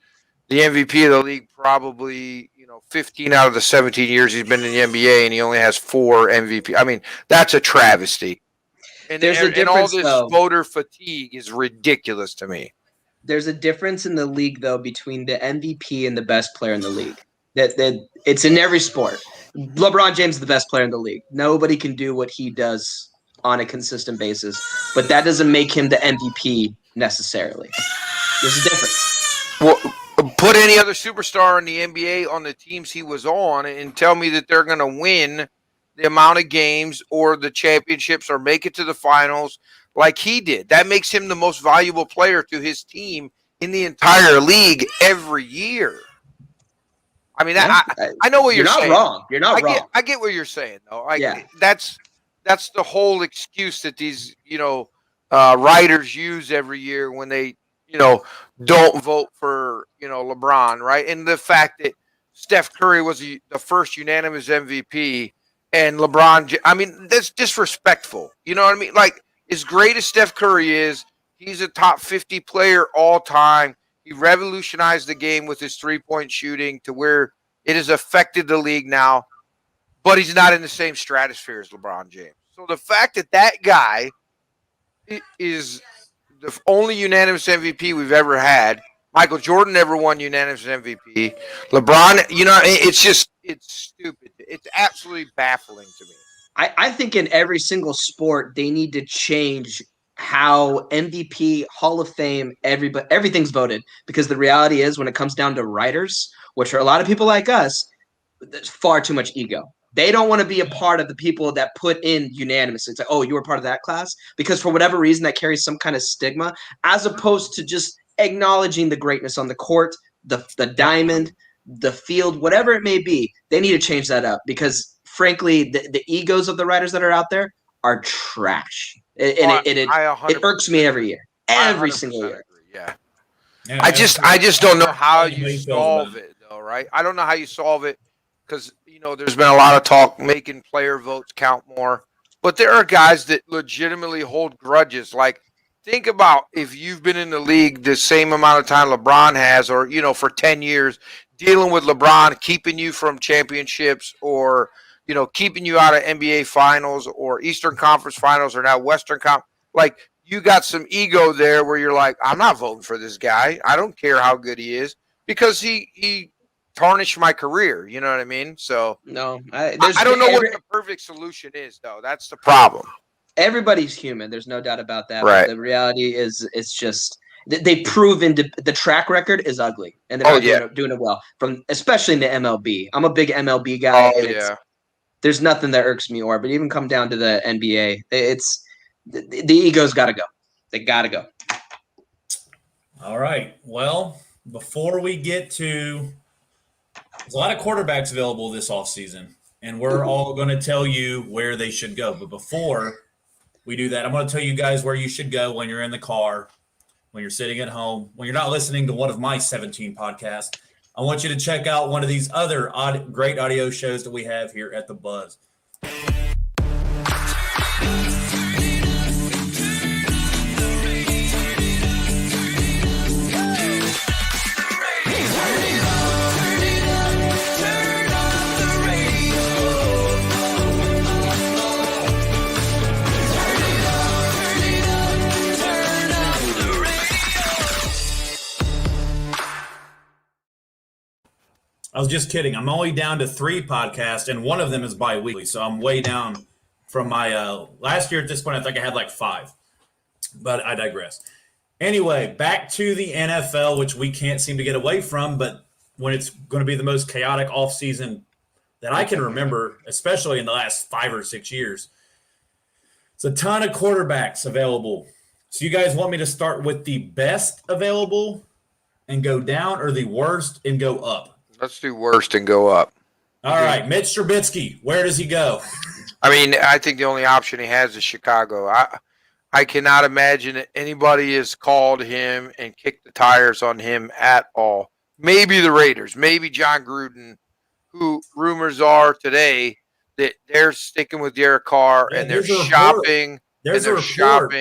the MVP of the league probably, 15 out of the 17 years he's been in the NBA, and he only has 4 MVP. I mean, that's a travesty. And all this voter fatigue is ridiculous to me. There's a difference in the league, though, between the MVP and the best player in the league. That it's in every sport. LeBron James is the best player in the league. Nobody can do what he does on a consistent basis, but that doesn't make him the MVP necessarily. There's a difference. Well, put any other superstar in the NBA on the teams he was on and tell me that they're going to win the amount of games or the championships or make it to the finals like he did. That makes him the most valuable player to his team in the entire league every year. I mean, I know what you're saying. You're not wrong. I get what you're saying, though. That's the whole excuse that these, writers use every year when they, don't vote for, LeBron, right? And the fact that Steph Curry was the first unanimous MVP and LeBron, that's disrespectful. You know what I mean? Like, as great as Steph Curry is, he's a top 50 player all time. He revolutionized the game with his three-point shooting to where it has affected the league now, but he's not in the same stratosphere as LeBron James. So the fact that guy is the only unanimous MVP we've ever had, Michael Jordan never won unanimous MVP, LeBron, it's stupid. It's absolutely baffling to me. I think in every single sport, they need to change how MVP, Hall of Fame, everything's voted, because the reality is when it comes down to writers, which are a lot of people like us, there's far too much ego. They don't want to be a part of the people that put in unanimously. It's like, oh, you were part of that class? Because for whatever reason that carries some kind of stigma, as opposed to just acknowledging the greatness on the court, the diamond, the field, whatever it may be. They need to change that up because, frankly, the egos of the writers that are out there are trash. It irks me every year, every single year. Agree, yeah. I just don't know how you solve it, though, right? I don't know how you solve it because there's been a lot of talk making player votes count more, but there are guys that legitimately hold grudges. Like, think about if you've been in the league the same amount of time LeBron has, or for 10 years, dealing with LeBron, keeping you from championships, or keeping you out of NBA finals or Eastern Conference finals or now Western Conference. Like, you got some ego there where you're like, I'm not voting for this guy. I don't care how good he is because he tarnished my career. You know what I mean? So no, I don't know what the perfect solution is, though. That's the problem. Everybody's human. There's no doubt about that. Right. But the reality is it's just they've proven the track record is ugly and they're not doing it well, especially in the MLB. I'm a big MLB guy. There's nothing that irks me more, but even come down to the NBA, it's the ego's got to go. They got to go. All right. Well, before we get to – there's a lot of quarterbacks available this offseason, and we're all going to tell you where they should go. But before we do that, I'm going to tell you guys where you should go when you're in the car, when you're sitting at home, when you're not listening to one of my 17 podcasts. I want you to check out one of these other great audio shows that we have here at The Buzz. was just kidding. I'm only down to 3 podcasts, and one of them is bi-weekly, so I'm way down from my last year at this point. I think I had like 5, but I digress. Anyway, back to the NFL, which we can't seem to get away from, but when it's going to be the most chaotic offseason that I can remember, especially in the last 5 or 6 years. It's a ton of quarterbacks available. So you guys want me to start with the best available and go down, or the worst and go up? Let's do worst and go up. All right, Mitch Trubisky, where does he go? I mean, I think the only option he has is Chicago. I cannot imagine that anybody has called him and kicked the tires on him at all. Maybe the Raiders, maybe John Gruden, who rumors are today that they're sticking with Derek Carr, and they're shopping. There's a report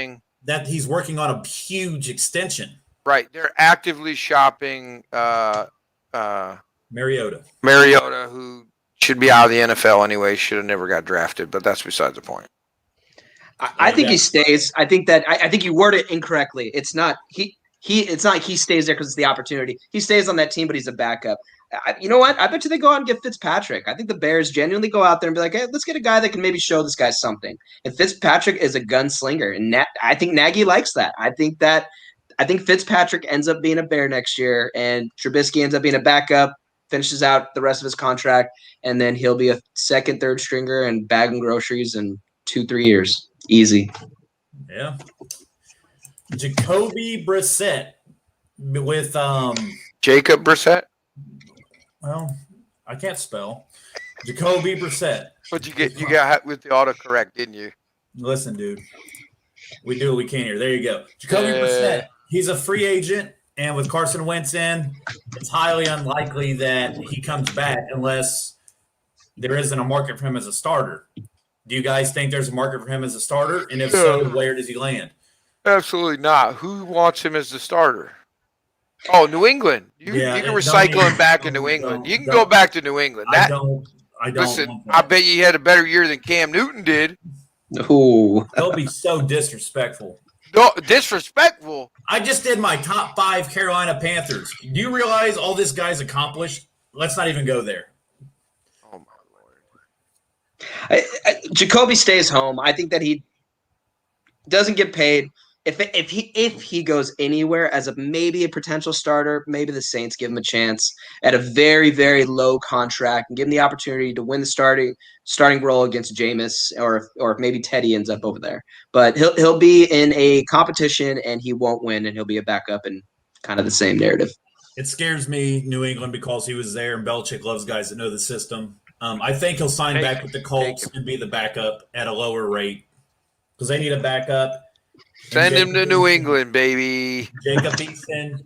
that he's working on a huge extension. Right. They're actively shopping Mariota, who should be out of the NFL anyway, should have never got drafted, but that's besides the point. I think he stays. I think you word it incorrectly. It's not it's not like he stays there because it's the opportunity. He stays on that team, but he's a backup. You know what? I bet you they go out and get Fitzpatrick. I think the Bears genuinely go out there and be like, hey, let's get a guy that can maybe show this guy something. And Fitzpatrick is a gunslinger, and I think Nagy likes that. I think Fitzpatrick ends up being a Bear next year, and Trubisky ends up being a backup, finishes out the rest of his contract, and then he'll be a second, third stringer and bagging groceries in 2-3 years. Easy. Yeah. Jacoby Brissett with Jacob Brissett? Well, I can't spell. Jacoby Brissett. But you got with the autocorrect, didn't you? Listen, dude. We do what we can here. There you go. Jacoby Brissett. He's a free agent, and with Carson Wentz in, it's highly unlikely that he comes back unless there isn't a market for him as a starter. Do you guys think there's a market for him as a starter? And if so, where does he land? Absolutely not. Who wants him as the starter? Oh, New England. You can recycle him back in New England. You can go back to New England. I don't. Listen, I bet you had a better year than Cam Newton did. Ooh. They'll be so disrespectful. No, disrespectful? I just did my top 5 Carolina Panthers. Do you realize all this guy's accomplished? Let's not even go there. Oh, my Lord. Jacoby stays home. I think that he doesn't get paid. If he goes anywhere as maybe a potential starter, maybe the Saints give him a chance at a very, very low contract and give him the opportunity to win the starting role against Jameis, or maybe Teddy ends up over there. But he'll be in a competition and he won't win, and he'll be a backup, and kind of the same narrative. It scares me, New England, because he was there, and Belichick loves guys that know the system. I think he'll sign back with the Colts and be the backup at a lower rate because they need a backup. Send him to New England, baby. Jacob Eason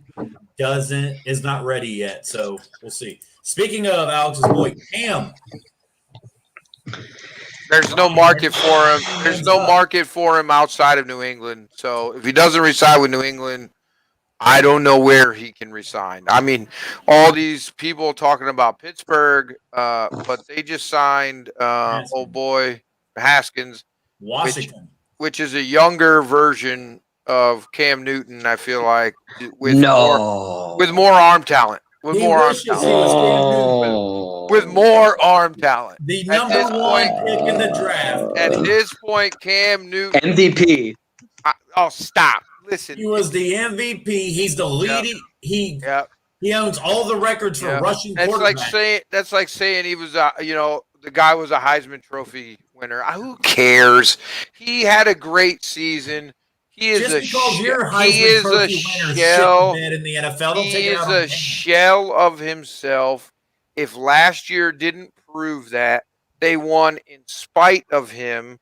is not ready yet, so we'll see. Speaking of Alex's boy, Cam. There's no market for him. There's no market for him outside of New England. So if he doesn't resign with New England, I don't know where he can resign. I mean, all these people talking about Pittsburgh, but they just signed old boy Haskins, Washington. Which is a younger version of Cam Newton, I feel like, with more arm talent. With more arm talent. The number 1 pick in the draft. At this point, Cam Newton. MVP. Stop. Listen. He was the MVP. He's the leading. He owns all the records for rushing quarterbacks. That's like saying he was, the guy was a Heisman Trophy winner. Who cares? He had a great season. He is a shell in the NFL. He is a shell of himself. If last year didn't prove that, they won in spite of him.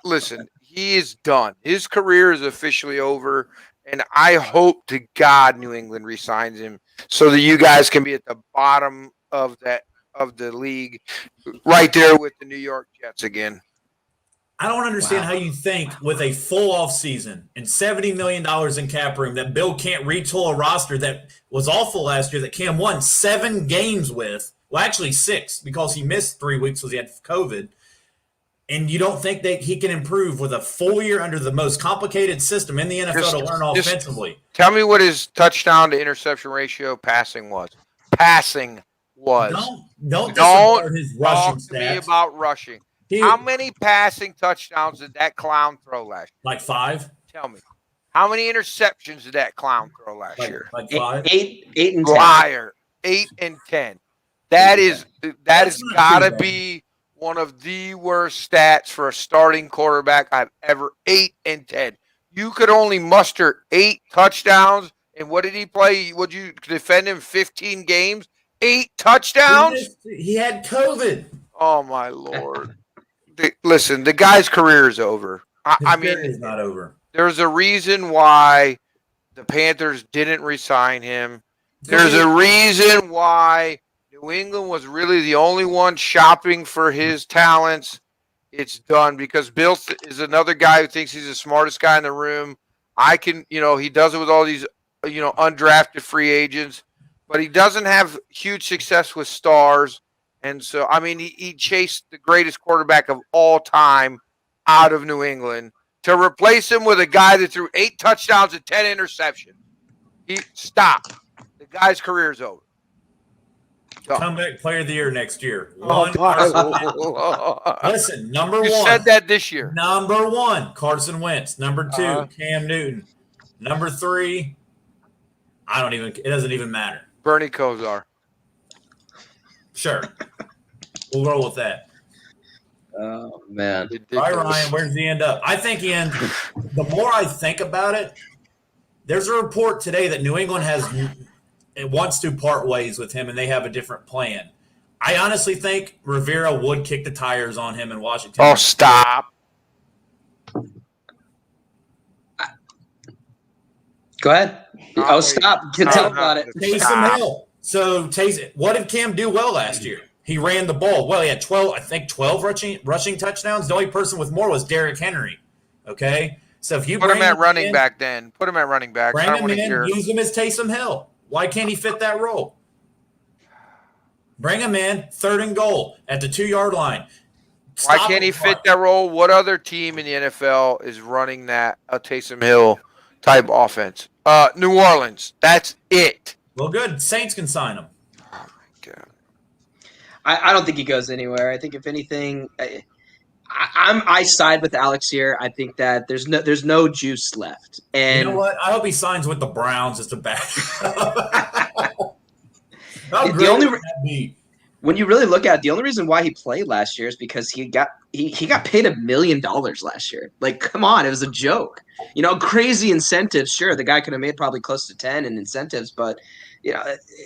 Listen, he is done. His career is officially over, and I hope to God New England re-signs him so that you guys can be at the bottom of the league, right there with the New York Jets again. I don't understand how you think with a full off season and $70 million in cap room that Bill can't retool a roster that was awful last year that Cam won 7 games with. Well, actually 6 because he missed 3 weeks because he had COVID. And you don't think that he can improve with a full year under the most complicated system in the NFL to learn offensively? Tell me what his touchdown to interception ratio passing was. Passing. was. Don't Don't disregard his rushing talk to me stats. about rushing. How many passing touchdowns did that clown throw last year? Like 5? Tell me. How many interceptions did that clown throw last year? Like 5? Eight and 10. Liar. 8 and 10. That has got to too bad. be one of the worst stats for a starting quarterback I've ever. 8 and 10. You could only muster 8 touchdowns. And what did he play? Would you defend him 15 games? 8 touchdowns? He had COVID. Oh, my Lord. Listen, the guy's career is over. I mean, it's not over. There's a reason why the Panthers didn't re-sign him. There's a reason why New England was really the only one shopping for his talents. It's done because Bill is another guy who thinks he's the smartest guy in the room. He does it with all these, undrafted free agents, but he doesn't have huge success with stars. And so, I mean, he chased the greatest quarterback of all time out of New England to replace him with a guy that threw 8 touchdowns and 10 interceptions. Stop. The guy's career is over. Comeback player of the year next year. Listen, number 1. You said that this year. Number 1, Carson Wentz. Number 2, Cam Newton. Number 3, it doesn't even matter. Bernie Kosar. Sure. We'll roll with that. Oh, man. All right, Ryan, where does he end up? I think he ends – the more I think about it, there's a report today that New England wants to part ways with him and they have a different plan. I honestly think Rivera would kick the tires on him in Washington. Oh, stop. Go ahead. Stop. Tell about it. Taysom Hill. So, what did Cam do well last year? He ran the ball. Well, he had 12 rushing touchdowns. The only person with more was Derrick Henry. Okay? So if you put him at running back then. Put him at running back. Bring him in, use him as Taysom Hill. Why can't he fit that role? Bring him in, 3rd and goal at the 2-yard line. Why can't he fit that role? What other team in the NFL is running a Taysom Hill type offense? New Orleans. That's it. Well, good. Saints can sign him. Oh, my God. I don't think he goes anywhere. I think if anything, I side with Alex here. I think that there's no juice left. And you know what? I hope he signs with the Browns as the backup. When you really look at it, the only reason why he played last year is because he got paid $1 million last year. Like, come on, it was a joke. Crazy incentives. Sure, the guy could have made probably close to 10 in incentives, but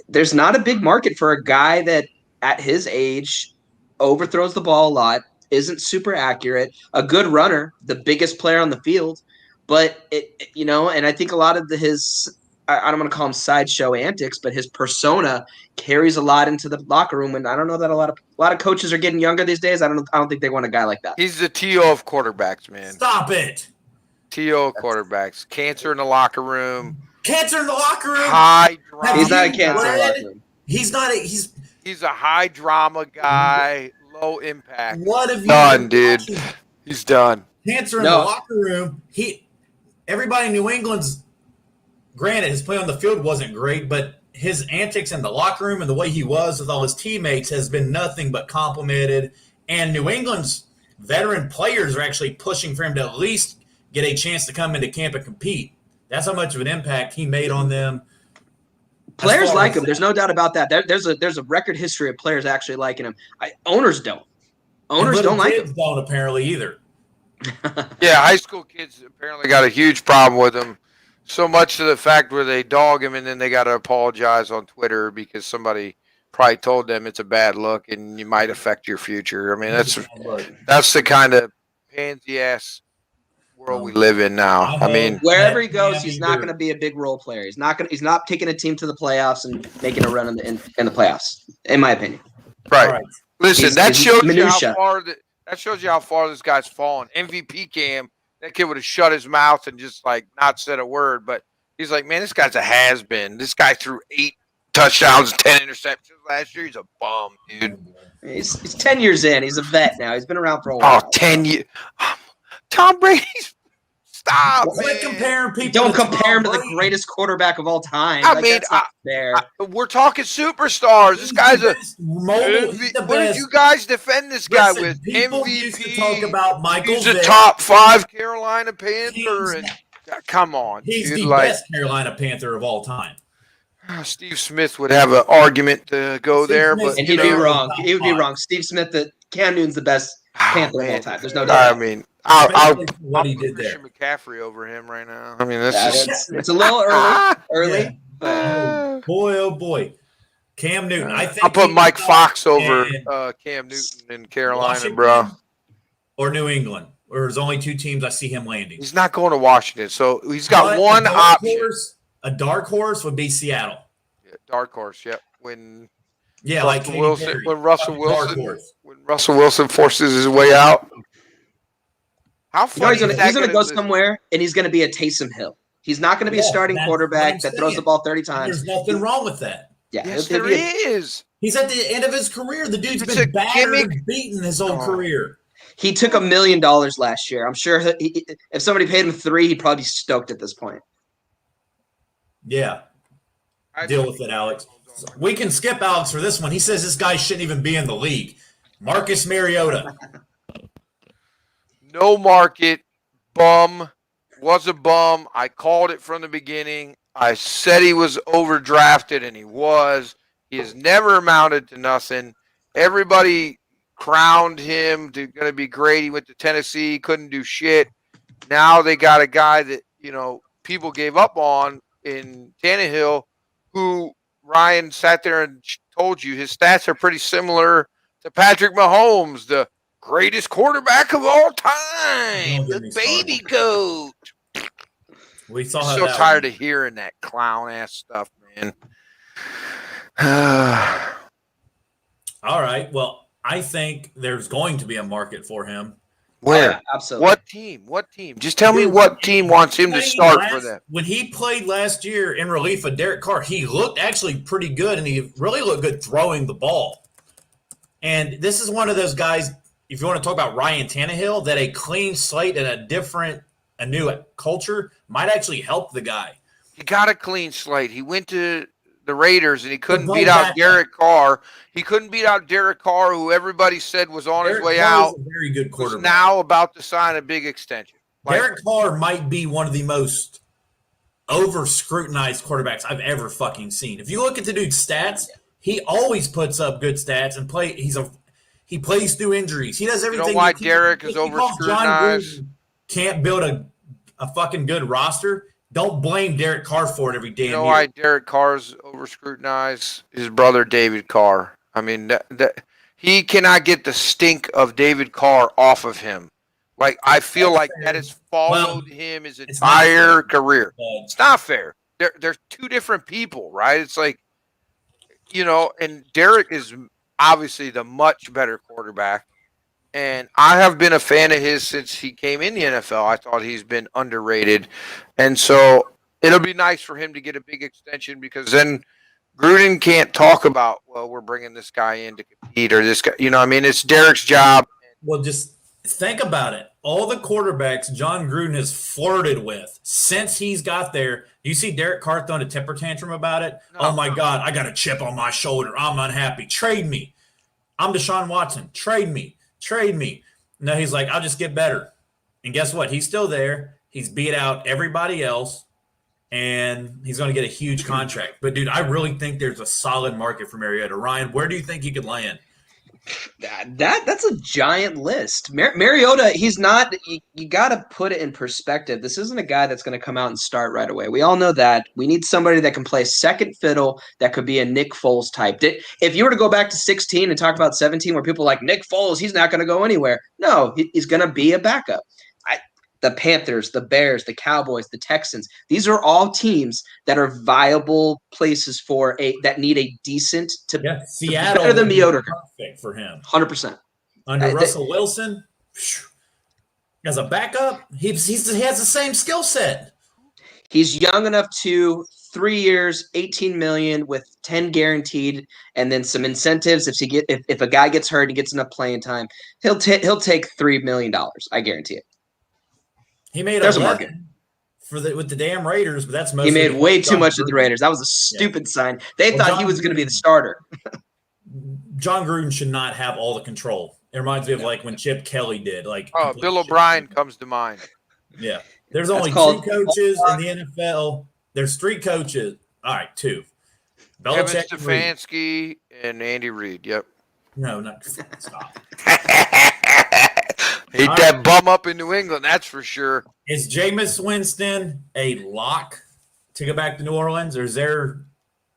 there's not a big market for a guy that at his age overthrows the ball a lot, isn't super accurate, a good runner, the biggest player on the field, but and I think a lot of his I don't want to call him sideshow antics, but his persona carries a lot into the locker room. And I don't know that a lot of coaches are getting younger these days. I don't think they want a guy like that. He's the T.O. of quarterbacks, man. Stop it. T.O. of quarterbacks. Cancer in the locker room. Cancer in the locker room. High drama. He's not a cancer in the locker room. He's not. He's a high drama guy. Low impact. What have you done, dude? He's done. Cancer in the locker room. Everybody in New England's. Granted, his play on the field wasn't great, but his antics in the locker room and the way he was with all his teammates has been nothing but complimented. And New England's veteran players are actually pushing for him to at least get a chance to come into camp and compete. That's how much of an impact he made on them. Players like him. There's no doubt about that. There's a record history of players actually liking him. Owners don't. Owners don't like him. Don't apparently either. Yeah, high school kids apparently got a huge problem with him. So much to the fact where they dog him and then they got to apologize on Twitter because somebody probably told them it's a bad look and you might affect your future. I mean, that's the kind of pansy-ass world we live in now. I mean, wherever he goes, he's not going to be a big role player. He's not taking a team to the playoffs and making a run in the playoffs, in my opinion. Right. Listen, that shows you how far this guy's fallen. MVP Cam. That kid would have shut his mouth and just not said a word. But he's like, man, this guy's a has-been. This guy threw 8 touchdowns and 10 interceptions last year. He's a bum, dude. He's 10 years in. He's a vet now. He's been around for a while. Oh, 10 years. Tom Brady's Stop, Quit man. comparing people. Don't to compare him to Tom the Brady. greatest quarterback of all time. I Like, mean, that's not fair. we're talking superstars. This He's guy's the a best mobile. He's the What did best. you guys defend this guy Listen, with? people used to talk MVP. about Michael He's a Vick. top 5 Carolina Panther, and come on, He's dude. the best Carolina Panther of all time. Steve Smith would have an argument to go Steve there, Smith's but And he'd be know, wrong. top He would be five. wrong. Steve Smith, Cam Newton's the best Panther of all time. There's no doubt. I mean, I'll Especially what he put did there. Christian McCaffrey over him right now. I mean, that's Yeah, just it's a little early, Yeah. but Oh boy, oh boy. Cam Newton. I think I'll put he Mike was Fox over in Cam Newton in Carolina, Washington bro. or New England. Or there's only 2 teams I see him landing. He's not going to Washington, so he's got But one option. A dark horse would be Seattle. Yeah, dark horse, yep. When Yeah, like Russell Katy Wilson, Perry. when Russell Fucking dark Wilson, horse. when Russell Wilson forces his way out. How you know, funny he's is that going to go listen? somewhere, and he's going to be a Taysom Hill. He's not going to be a starting that's quarterback what that I'm throws the saying. ball 30 times. There's nothing wrong with that. Yeah, Yes, he'll there be is. He's at the end of his career. The dude's It's been a battered gimmick. and beaten his whole Oh. career. He took $1 million last year. I'm sure if somebody paid him 3, he'd probably be stoked at this point. Yeah, deal with it, Alex. We can skip Alex for this one. He says this guy shouldn't even be in the league. Marcus Mariota. No market, bum, was a bum. I called it from the beginning. I said he was overdrafted, and he was. He has never amounted to nothing. Everybody crowned him to going to be great. He went to Tennessee, couldn't do shit. Now they got a guy that, people gave up on in Tannehill, who Ryan sat there and told you his stats are pretty similar to Patrick Mahomes, the greatest quarterback of all time, Don't get the me baby started. goat. We saw I'm how so that tired went. of hearing that clown ass stuff, man. All right. Well, I think there's going to be a market for him. Where? Yeah, absolutely. What team? What team? Just tell me what team wants him to start for them. When he played last year in relief of Derek Carr, he looked actually pretty good, and he really looked good throwing the ball. And this is one of those guys, if you want to talk about Ryan Tannehill, that a clean slate and a new culture might actually help the guy. He got a clean slate. He went to the Raiders, and he couldn't But beat out Derek Carr. He couldn't beat out Derek Carr, who everybody said was on his way Carr out. is a very good Who's quarterback. now about to sign a big extension. Derek Carr might be one of the most over-scrutinized quarterbacks I've ever fucking seen. If you look at the dude's stats, he always puts up good stats and he plays through injuries. He does everything. You know why he can. Derek is If he calls John over-scrutinized? Gruden can't build a fucking good roster. Don't blame Derek Carr for it every damn You know year. why Derek Carr's over scrutinized? His brother David Carr. I mean, that he cannot get the stink of David Carr off of him. Like, I feel like that has followed him his it's not entire fair. career. But It's not fair. They're two different people, right? It's like, and Derek is obviously the much better quarterback. And I have been a fan of his since he came in the NFL. I thought he's been underrated. And so it'll be nice for him to get a big extension, because then Gruden can't talk about, well, we're bringing this guy in to compete, or this guy. It's Derek's job. well, just think about it. All the quarterbacks John Gruden has flirted with since he's got there. You see Derek Carr throwing a temper tantrum about it. No. Oh my God, I got a chip on my shoulder. I'm unhappy. Trade me. I'm Deshaun Watson. Trade me. No, he's like, I'll just get better. And guess what? He's still there. He's beat out everybody else, and he's going to get a huge contract. But, dude, I really think there's a solid market for Mariota. Ryan, where do you think he could land? That's a giant list. Mariota, he's not. You got to put it in perspective. This isn't a guy that's going to come out and start right away. We all know that. We need somebody that can play second fiddle. That could be a Nick Foles type. If you were to go back to 16 and talk about 17, where people are like Nick Foles, he's not going to go anywhere. No, he's going to be a backup. The Panthers, the Bears, the Cowboys, the Texans. These are all teams that are viable places that need a decent to Seattle better than would be Mariota. perfect for him. 100%. Under Russell Wilson, as a backup, he has the same skill set. He's young enough to 3 years, 18 million with 10 guaranteed, and then some incentives. If a guy gets hurt, he gets enough playing time. He'll take $3 million. I guarantee it. He made There's a 11 market. with the damn Raiders, but that's He mostly made way too John much with the Gruden. Raiders. That was a stupid sign. They Well, thought John he was going to be the Gruden- starter. John Gruden should not have all the control. It reminds me of like when Chip Kelly did. Like complete Bill shit. O'Brien comes to mind. Yeah. There's That's only called- two coaches in the NFL. There's three coaches. All right, two. Kevin Belichick and Reed. Stefanski and Andy Reid. Yep. No, not stop. Hate that bum up in New England, that's for sure. Is Jameis Winston a lock to go back to New Orleans, or is there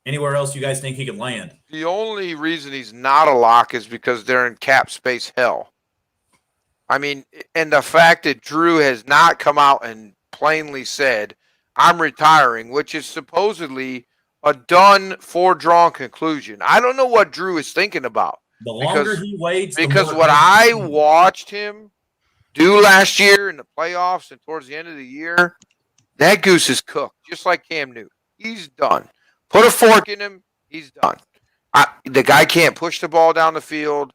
anywhere else you guys think he could land? The only reason he's not a lock is because they're in cap space hell. I mean, and the fact that Drew has not come out and plainly said, I'm retiring, which is supposedly a done, foredrawn conclusion. I don't know what Drew is thinking about. The longer he waits, the Because more what I he- watched him do last year in the playoffs and towards the end of the year, that goose is cooked, just like Cam Newton. He's done. Put a fork in him, he's done. The guy can't push the ball down the field.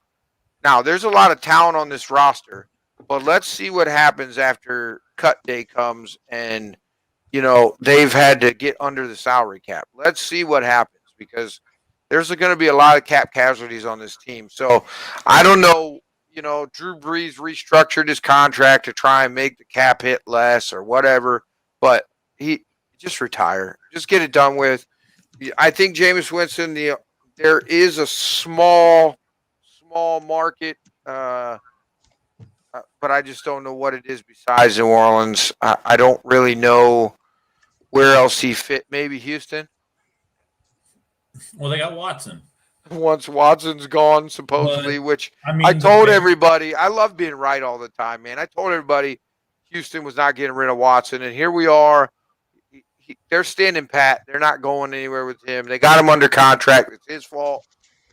Now, there's a lot of talent on this roster, but let's see what happens after cut day comes and, they've had to get under the salary cap. Let's see what happens because there's going to be a lot of cap casualties on this team. So I don't know, Drew Brees restructured his contract to try and make the cap hit less or whatever, but he just retire. Just get it done with. I think Jameis Winston, there is a small market, but I just don't know what it is besides New Orleans. I don't really know where else he fit. Maybe Houston. Well, they got Watson. Once Watson's gone, supposedly, which I the told Bears- everybody. I love being right all the time, man. I told everybody Houston was not getting rid of Watson, and here we are. They're standing pat. They're not going anywhere with him. They got him under contract. It's his fault,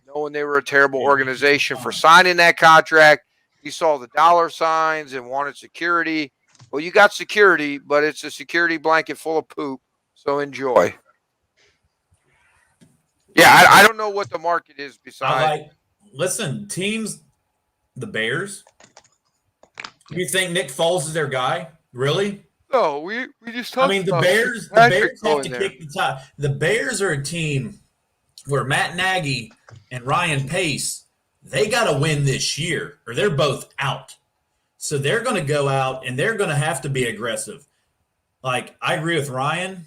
knowing they were a terrible organization for signing that contract. He saw the dollar signs and wanted security. Well, you got security, but it's a security blanket full of poop, so enjoy. Yeah, I don't know what the market is besides. Listen, teams, the Bears. You think Nick Foles is their guy? Really? No, we just talked the about Bears Patrick have to going kick the top. The Bears are a team where Matt Nagy and Ryan Pace, they got to win this year or they're both out. So they're going to go out and they're going to have to be aggressive. Like, I agree with Ryan.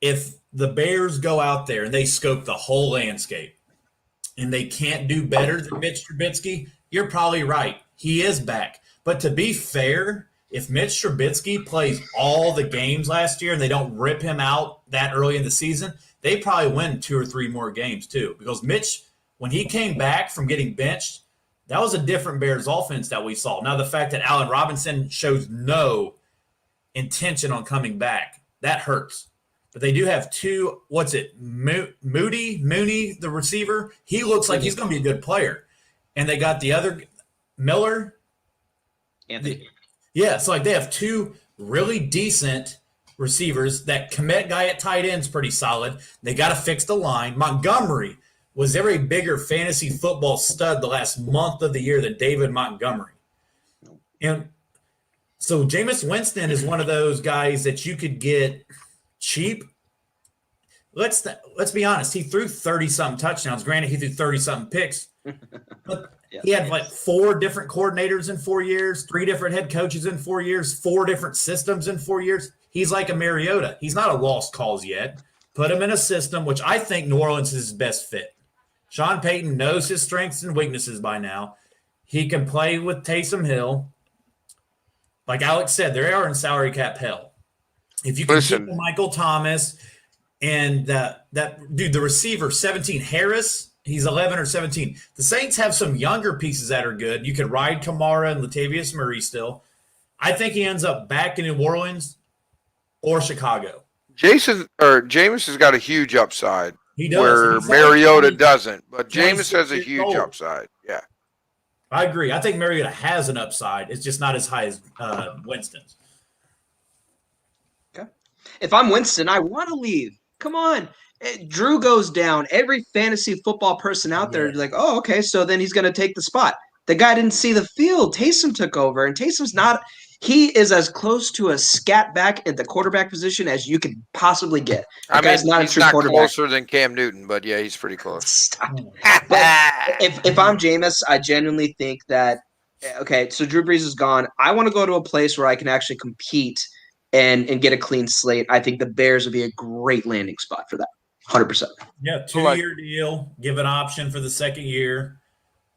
If the Bears go out there and they scope the whole landscape and they can't do better than Mitch Trubisky, you're probably right. He is back. But to be fair, if Mitch Trubisky plays all the games last year and they don't rip him out that early in the season, they probably win 2 or 3 more games too. Because Mitch, when he came back from getting benched, that was a different Bears offense that we saw. Now, the fact that Allen Robinson shows no intention on coming back, that hurts. But they do have 2, Mooney, the receiver. He looks like he's going to be a good player. And they got the other, Miller. Anthony. So they have 2 really decent receivers. That Komet guy at tight end's pretty solid. They got to fix the line. Montgomery, was there a bigger fantasy football stud the last month of the year than David Montgomery? And so Jameis Winston is one of those guys that you could get cheap. Let's be honest. He threw 30-something touchdowns. Granted, he threw 30-something picks. But he had like 4 different coordinators in 4 years, 3 different head coaches in 4 years, 4 different systems in 4 years. He's like a Mariota. He's not a lost cause yet. Put him in a system, which I think New Orleans is his best fit. Sean Payton knows his strengths and weaknesses by now. He can play with Taysom Hill. Like Alex said, they are in salary cap hell. If you can keep Michael Thomas and that dude, the receiver, 17, Harris, he's 11 or 17. The Saints have some younger pieces that are good. You could ride Kamara and Latavius Murray still. I think he ends up back in New Orleans or Chicago. Jameis has got a huge upside. He does. Where Mariota doesn't, but Jameis has a huge upside. Yeah. I agree. I think Mariota has an upside. It's just not as high as Winston's. Okay. If I'm Winston, I want to leave. Come on. Drew goes down. Every fantasy football person out there is like, oh, okay, so then he's going to take the spot. The guy didn't see the field. Taysom took over, and Taysom's not He is as close to a scat back at the quarterback position as you can possibly get. I That guy's mean, not a he's true not quarterback. closer than Cam Newton, but yeah, he's pretty close. Stop. But if I'm Jameis, I genuinely think that okay, so Drew Brees is gone. I want to go to a place where I can actually compete and get a clean slate. I think the Bears would be a great landing spot for that. 100%. Yeah, 2-year deal. Give an option for the second year.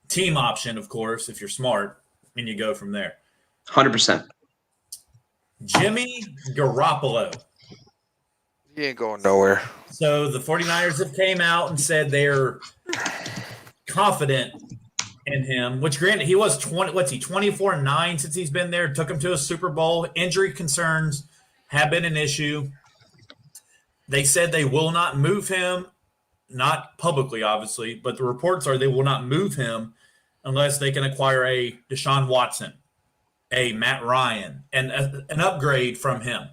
Team option, of course, if you're smart, and you go from there. 100%. Jimmy Garoppolo. He ain't going nowhere. So the 49ers have came out and said they're confident in him, which granted he was 24-9 since he's been there, took him to a Super Bowl. Injury concerns have been an issue. They said they will not move him, not publicly, obviously, but the reports are they will not move him unless they can acquire a Deshaun Watson, a Matt Ryan, and an upgrade from him,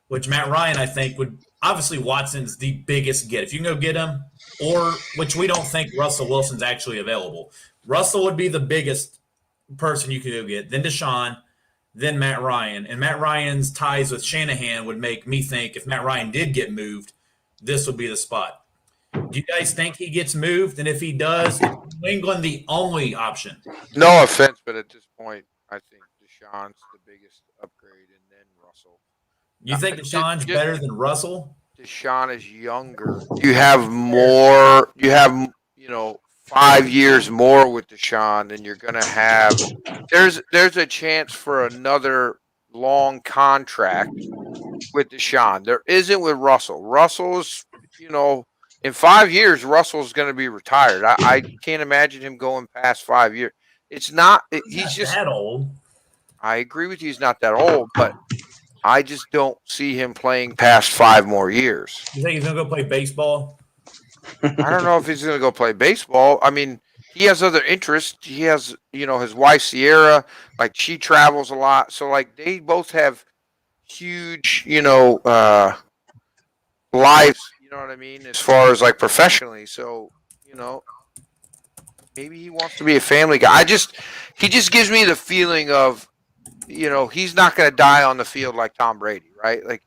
which Matt Ryan, I think, would obviously Watson's the biggest get. If you can go get him, or which we don't think Russell Wilson's actually available. Russell would be the biggest person you could go get, then Deshaun, then Matt Ryan. And Matt Ryan's ties with Shanahan would make me think if Matt Ryan did get moved, this would be the spot. Do you guys think he gets moved? And if he does, is New England the only option? No offense, but at this point, I think Deshaun's the biggest upgrade, and then Russell. You think Deshaun's better than Russell? Deshaun is younger. You have more. You have 5 years more with Deshaun than you're gonna have. There's a chance for another long contract with Deshaun. There isn't with Russell. Russell's in 5 years, Russell's going to be retired. I can't imagine him going past 5 years. It's not. He's just that old. I agree with you. He's not that old, but I just don't see him playing past 5 more years. You think he's going to go play baseball? I don't know if he's going to go play baseball. I mean, he has other interests. He has, his wife Sierra. Like she travels a lot, so like they both have huge, lives. You know what I mean? As far as like professionally. So, maybe he wants to be a family guy. He just gives me the feeling of, he's not going to die on the field like Tom Brady, right? Like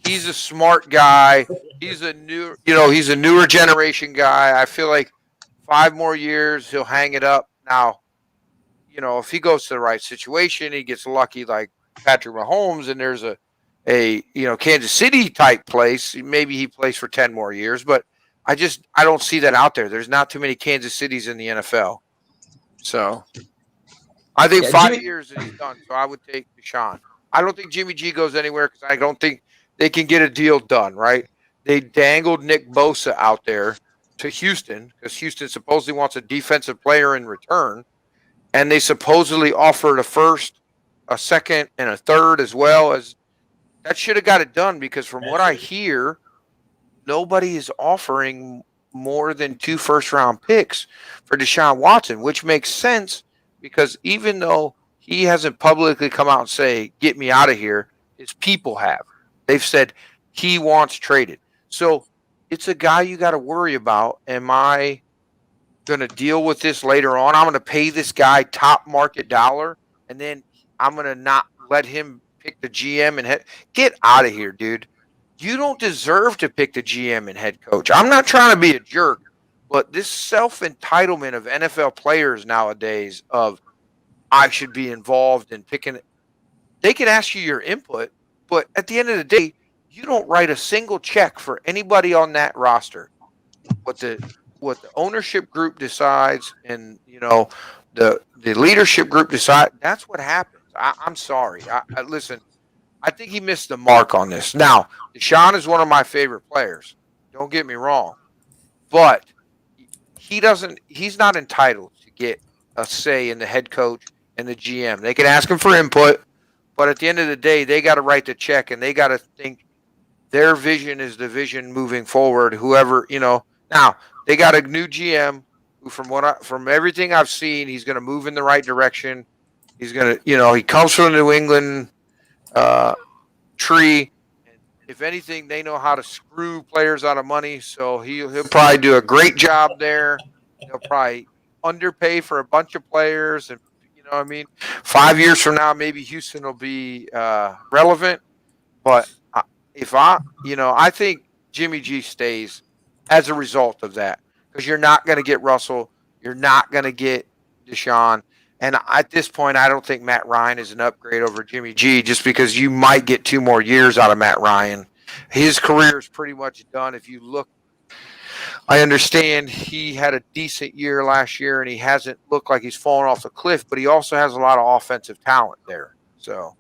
he's a smart guy. He's a newer generation guy. I feel like 5 more years, he'll hang it up. Now, if he goes to the right situation, he gets lucky like Patrick Mahomes and there's a Kansas City type place, maybe he plays for 10 more years, but I don't see that out there. There's not too many Kansas Cities in the NFL. So I think 5 years and he's done. So I would take Deshaun. I don't think Jimmy G goes anywhere because I don't think they can get a deal done, right? They dangled Nick Bosa out there to Houston because Houston supposedly wants a defensive player in return. And they supposedly offered a first, a second, and a third as well as that should have got it done because from what I hear, nobody is offering more than 2 first-round picks for Deshaun Watson, which makes sense because even though he hasn't publicly come out and say, get me out of here, his people have. They've said he wants traded. So it's a guy you got to worry about. Am I going to deal with this later on? I'm going to pay this guy top market dollar, and then I'm going to not let him pick the GM and get out of here, dude. You don't deserve to pick the GM and head coach. I'm not trying to be a jerk, but this self-entitlement of NFL players nowadays of I should be involved in picking it. They can ask you your input, but at the end of the day, you don't write a single check for anybody on that roster. What the ownership group decides and the leadership group decide, that's what happens. I'm sorry. Listen, I think he missed the mark on this. Now, Deshaun is one of my favorite players. Don't get me wrong. But he's not entitled to get a say in the head coach and the GM. They can ask him for input, but at the end of the day, they got to write the check and they got to think their vision is the vision moving forward. Whoever, now they got a new GM who from everything I've seen, he's going to move in the right direction. He's going to, he comes from the New England tree. And if anything, they know how to screw players out of money. So he'll probably do a great job there. He'll probably underpay for a bunch of players. And, know what I mean? 5 years from now, maybe Houston will be relevant. But I think Jimmy G stays as a result of that, because you're not going to get Russell. You're not going to get Deshaun. And at this point, I don't think Matt Ryan is an upgrade over Jimmy G, just because you might get 2 more years out of Matt Ryan. His career is pretty much done. If you look, I understand he had a decent year last year, and he hasn't looked like he's fallen off the cliff, but he also has a lot of offensive talent there. So,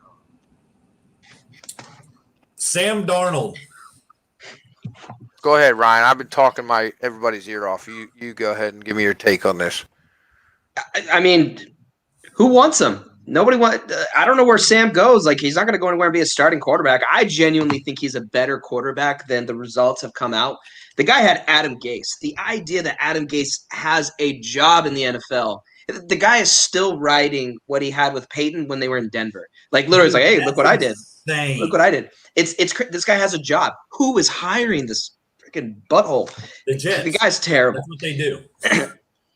Sam Darnold. go ahead, Ryan. I've been talking everybody's ear off. You go ahead and give me your take on this. I mean, who wants him? Nobody wants. I don't know where Sam goes. Like, he's not going to go anywhere and be a starting quarterback. I genuinely think he's a better quarterback than the results have come out. The guy had Adam Gase. The idea that Adam Gase has a job in the NFL, the guy is still riding what he had with Peyton when they were in Denver. Like, literally, it's like, hey, look what I did. Insane. Look what I did. It's this guy has a job. Who is hiring this freaking butthole? The Jets. The guy's terrible. That's what they do.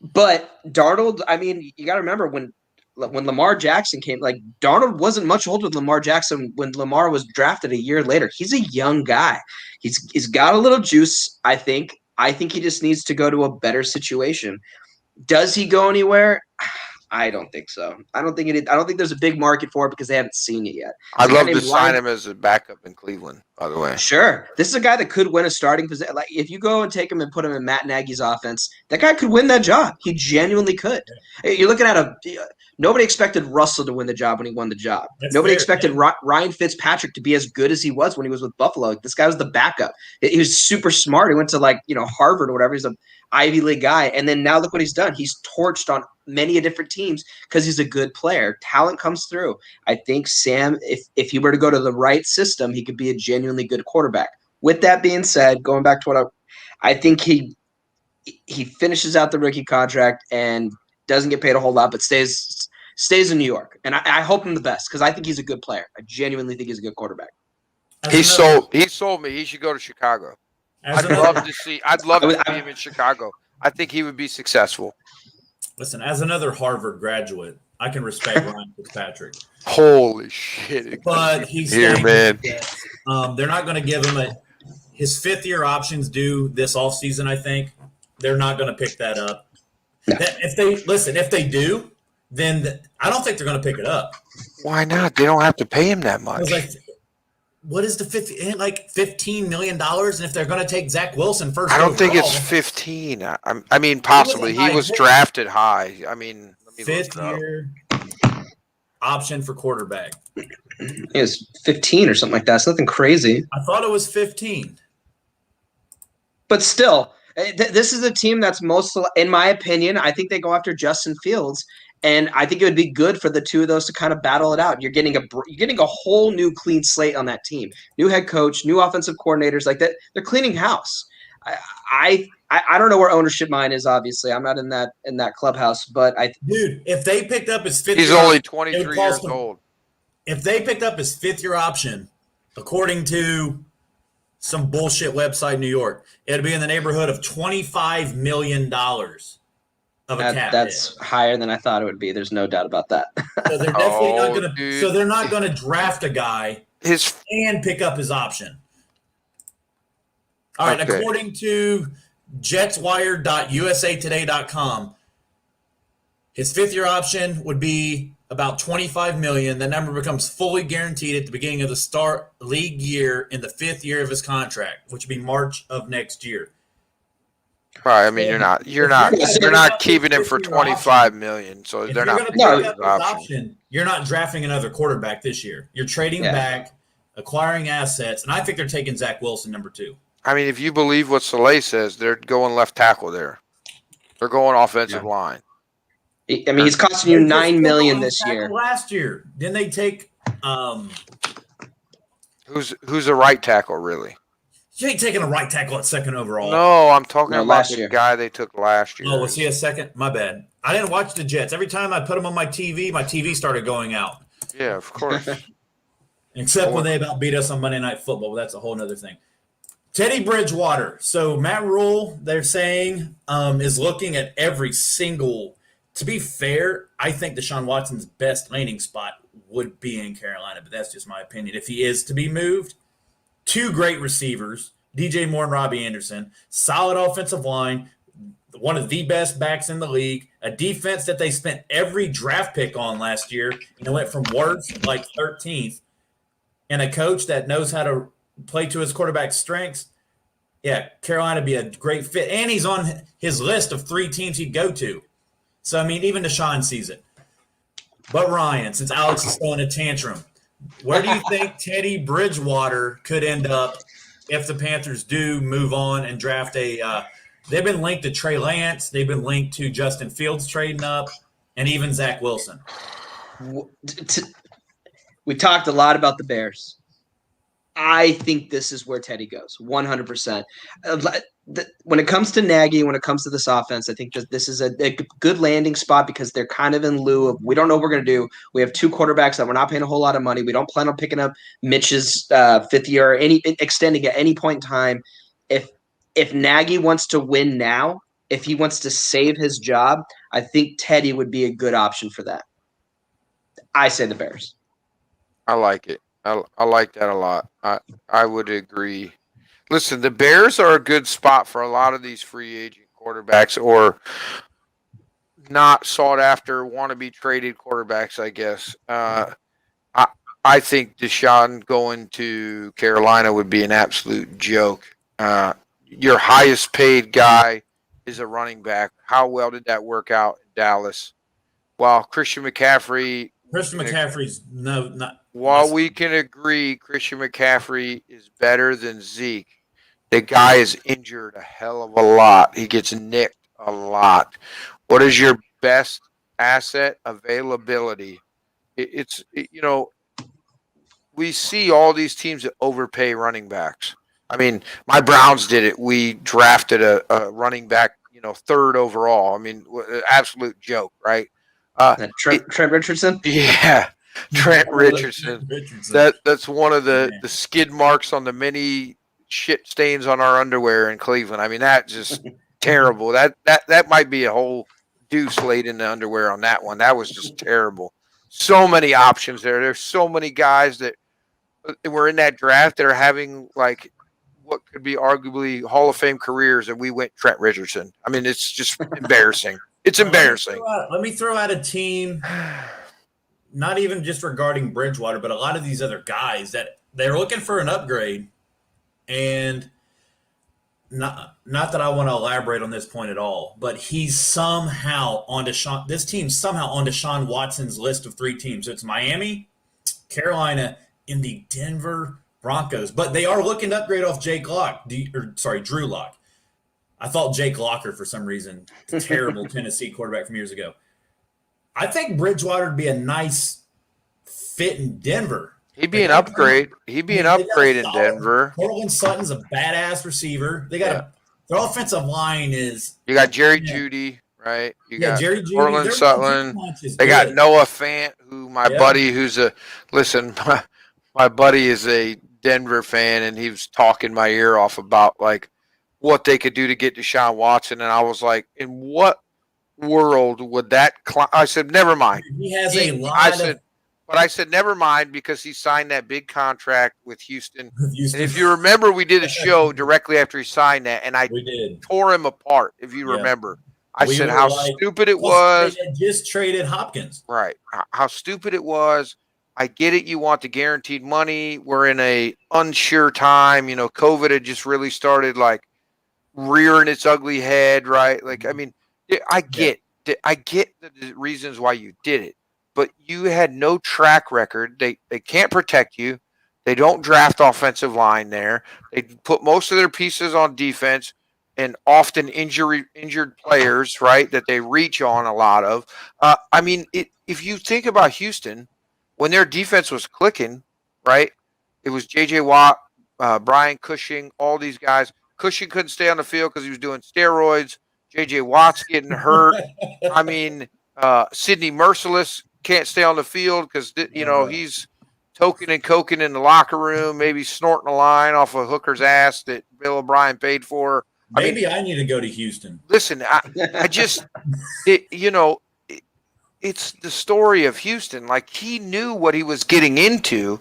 But Darnold, I mean, you got to remember when Lamar Jackson came, like, Darnold wasn't much older than Lamar Jackson when Lamar was drafted a year later. He's a young guy. He's got a little juice, I think. I think he just needs to go to a better situation. Does he go anywhere? I don't think so. I don't think there's a big market for it because they haven't seen it yet. I'd love to sign him as a backup in Cleveland, by the way. Sure. This is a guy that could win a starting position. Like, if you go and take him and put him in Matt Nagy's offense, that guy could win that job. He genuinely could. You're looking at nobody expected Russell to win the job when he won the job. Nobody expected Ryan Fitzpatrick to be as good as he was when he was with Buffalo. This guy was the backup. He was super smart. He went to Harvard or whatever. He's an Ivy League guy. And then now look what he's done. He's torched on many different teams because he's a good player. Talent comes through. I think Sam, if he were to go to the right system, he could be a genuinely good quarterback. With that being said, going back to what I think he finishes out the rookie contract and doesn't get paid a whole lot, but stays in New York. And I hope him the best because I think he's a good player. I genuinely think he's a good quarterback. He sold me. He should go to Chicago. I'd love to see him in Chicago. I think he would be successful. Listen, as another Harvard graduate, I can respect Ryan Fitzpatrick. Holy shit! But he's here, man. They're not going to give him his 5th-year options due this offseason. I think they're not going to pick that up. No. If they do, then I don't think they're going to pick it up. Why not? They don't have to pay him that much. What is the $15 million? And if they're going to take Zach Wilson first, I don't think it's 15. I mean, possibly he was drafted high. I mean, let me 5th-year option for quarterback. It was 15 or something like that. It's nothing crazy. I thought it was 15. But still, this is a team that's in my opinion, I think they go after Justin Fields. And I think it would be good for the two of those to kind of battle it out. You're getting a whole new clean slate on that team. New head coach, new offensive coordinators like that. They're cleaning house. I don't know where ownership mind is. Obviously, I'm not in that clubhouse. But dude, if they picked up his 5th, he's only 23 years old. If they picked up his 5th-year option, according to some bullshit website in New York, it'd be in the neighborhood of $25 million. That's higher than I thought it would be. There's no doubt about that. So they're definitely not going to. So they're not going to draft a guy and pick up his option. All right. Okay. According to JetsWire.USAToday.com, his 5th-year option would be about $25 million. The number becomes fully guaranteed at the beginning of the start league year in the 5th year of his contract, which would be March of next year. Right. I mean, you're not keeping him for $25 million. So they're not picking up his option. You're not drafting another quarterback this year. You're trading back, acquiring assets, and I think they're taking Zach Wilson number 2. I mean, if you believe what Soleil says, they're going left tackle there. They're going offensive line. I mean, he's costing you $9 million this year. Last year, didn't they take? Who's a right tackle really? You ain't taking a right tackle at 2nd overall. No, I'm talking about the guy they took last year. Oh, was he a 2nd? My bad. I didn't watch the Jets. Every time I put them on my TV started going out. Yeah, of course. Except when they about beat us on Monday Night Football. But that's a whole other thing. Teddy Bridgewater. So Matt Rule, they're saying, is looking at every single to be fair, I think Deshaun Watson's best landing spot would be in Carolina, but that's just my opinion. If he is to be moved, two great receivers, DJ Moore and Robbie Anderson, solid offensive line, one of the best backs in the league, a defense that they spent every draft pick on last year, went from worst to like 13th, and a coach that knows how to play to his quarterback's strengths. Yeah, Carolina would be a great fit. And he's on his list of 3 teams he'd go to. So, I mean, even Deshaun sees it. But Ryan, since Alex is throwing a tantrum, where do you think Teddy Bridgewater could end up if the Panthers do move on and draft they've been linked to Trey Lance, they've been linked to Justin Fields trading up, and even Zach Wilson. We talked a lot about the Bears. I think this is where Teddy goes, 100%. When it comes to Nagy, when it comes to this offense, I think that this is a good landing spot because they're kind of in lieu of, we don't know what we're going to do. We have 2 quarterbacks that we're not paying a whole lot of money. We don't plan on picking up Mitch's 5th year or extending at any point in time. If Nagy wants to win now, if he wants to save his job, I think Teddy would be a good option for that. I say the Bears. I like it. I like that a lot. I would agree. Listen, the Bears are a good spot for a lot of these free agent quarterbacks or not sought after, want to be traded quarterbacks, I guess. I think Deshaun going to Carolina would be an absolute joke. Your highest paid guy is a running back. How well did that work out in Dallas? While Christian McCaffrey's not. While we can agree Christian McCaffrey is better than Zeke, the guy is injured a hell of a lot. He gets nicked a lot. What is your best asset? Availability. We see all these teams that overpay running backs. I mean, my Browns did it. We drafted a running back, 3rd overall. I mean, absolute joke, right? Trent Richardson? Yeah. Trent Richardson. That's one of the skid marks on the many shit stains on our underwear in Cleveland. I mean, that's just terrible. That might be a whole deuce laid in the underwear on that one. That was just terrible. So many options there. There's so many guys that were in that draft that are having like what could be arguably Hall of Fame careers, and we went Trent Richardson. I mean, it's just embarrassing. It's embarrassing. Let me throw out a team. Not even just regarding Bridgewater, but a lot of these other guys that they're looking for an upgrade. And not that I want to elaborate on this point at all, but he's somehow on this team's somehow on Deshaun Watson's list of 3 teams. So it's Miami, Carolina, and the Denver Broncos. But they are looking to upgrade off Drew Lock. I thought Jake Locker for some reason. Terrible Tennessee quarterback from years ago. I think Bridgewater would be a nice fit in Denver. He'd be an upgrade. He'd be an upgrade in Denver. Cortland Sutton's a badass receiver. They got their offensive line is. You got Jerry Jeudy, right? You got Jerry Jeudy. Cortland Sutton. They got Noah Fant, who my buddy, my buddy is a Denver fan, and he was talking my ear off about like what they could do to get Deshaun Watson, and I was like, in what world would that I said never mind. He has a lot but I said never mind because he signed that big contract with Houston. And if you remember, we did a show directly after he signed that, and I tore him apart. If you remember, I said how stupid it was. They had just traded Hopkins, right? How stupid it was. I get it. You want the guaranteed money. We're in a unsure time. COVID had just really started like rearing its ugly head, right? Like, I mean. I get the reasons why you did it, but you had no track record. They can't protect you. They don't draft offensive line there. They put most of their pieces on defense and often injured players, right, that they reach on a lot of. I mean, if you think about Houston, when their defense was clicking, right, it was J.J. Watt, Brian Cushing, all these guys. Cushing couldn't stay on the field because he was doing steroids. J.J. Watt's getting hurt. I mean, Sidney Merciless can't stay on the field because, he's toking and coking in the locker room, maybe snorting a line off a hooker's ass that Bill O'Brien paid for. Maybe I need to go to Houston. Listen, I just, it's the story of Houston. Like, he knew what he was getting into.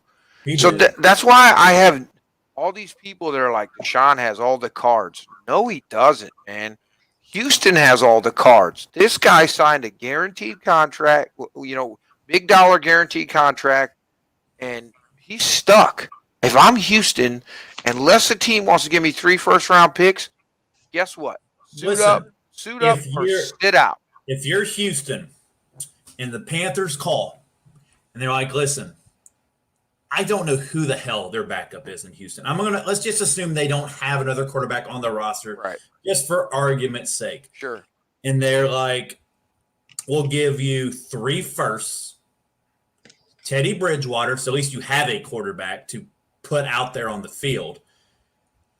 So That's why I have all these people that are like, Deshaun has all the cards. No, he doesn't, man. Houston has all the cards. This guy signed a guaranteed contract, big dollar guaranteed contract, and he's stuck. If I'm Houston, unless a team wants to give me 3 first-round picks, guess what? Suit up or sit out. If you're Houston and the Panthers call and they're like, listen, I don't know who the hell their backup is in Houston. Let's just assume they don't have another quarterback on their roster, Right? Just for argument's sake. Sure. And they're like, we'll give you 3 firsts, Teddy Bridgewater, so at least you have a quarterback to put out there on the field.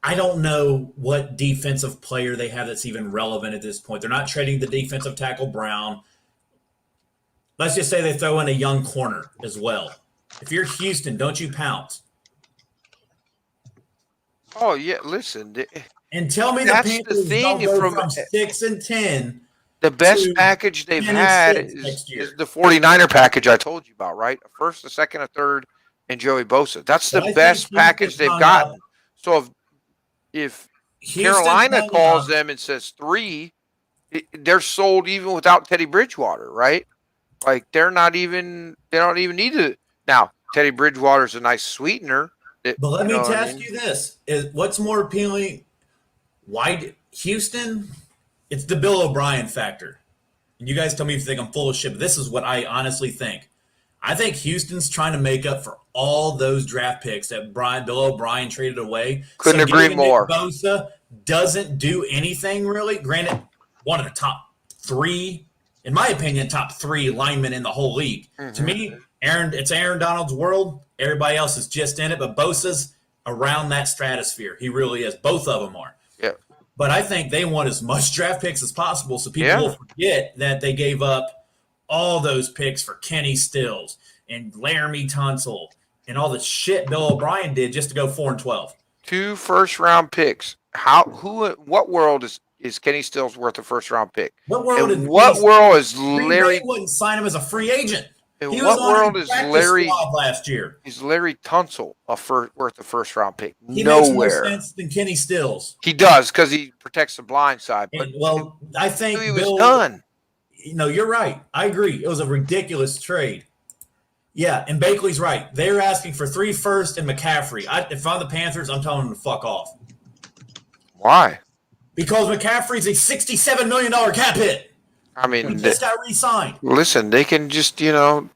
I don't know what defensive player they have that's even relevant at this point. They're not trading the defensive tackle Brown. Let's just say they throw in a young corner as well. If you're Houston, don't you pounce? Oh, yeah, listen. And tell me That's the Panthers the don't thing go from 6-10. The best to package they've 10 and had 6 is next year. the 49er package I told you about, right? A first, a second, a third, and Joey Bosa. That's the best package they've gotten. So if Carolina calls them and says 3, they're sold even without Teddy Bridgewater, right? Like, they don't even need to. Now, Teddy Bridgewater is a nice sweetener. But let me ask you this: what's more appealing? Why Houston? It's the Bill O'Brien factor. And you guys tell me if you think I'm full of shit, but this is what I honestly think. I think Houston's trying to make up for all those draft picks that Bill O'Brien traded away. Couldn't agree more. Nick Bosa doesn't do anything really. Granted, one of the top 3, in my opinion, top 3 linemen in the whole league. Mm-hmm. To me, it's Aaron Donald's world. Everybody else is just in it, but Bosa's around that stratosphere. He really is. Both of them are. Yeah. But I think they want as much draft picks as possible, so people will forget that they gave up all those picks for Kenny Stills and Laramie Tunsil and all the shit Bill O'Brien did just to go 4-12. 2 first-round picks. What world is Kenny Stills worth a first-round pick? What world is Larry? Wouldn't sign him as a free agent. In what world is Larry last year? Is Larry Tunsil worth a first-round pick? He Nowhere. makes more sense than Kenny Stills. He does because he protects the blind side. But I think he was done. No, you're right. I agree. It was a ridiculous trade. Yeah, and Bakley's right. They're asking for 3 firsts and McCaffrey. If I'm the Panthers, I'm telling them to fuck off. Why? Because McCaffrey's a $67 million cap hit. I mean, he just got re-signed. Listen, they can just, reset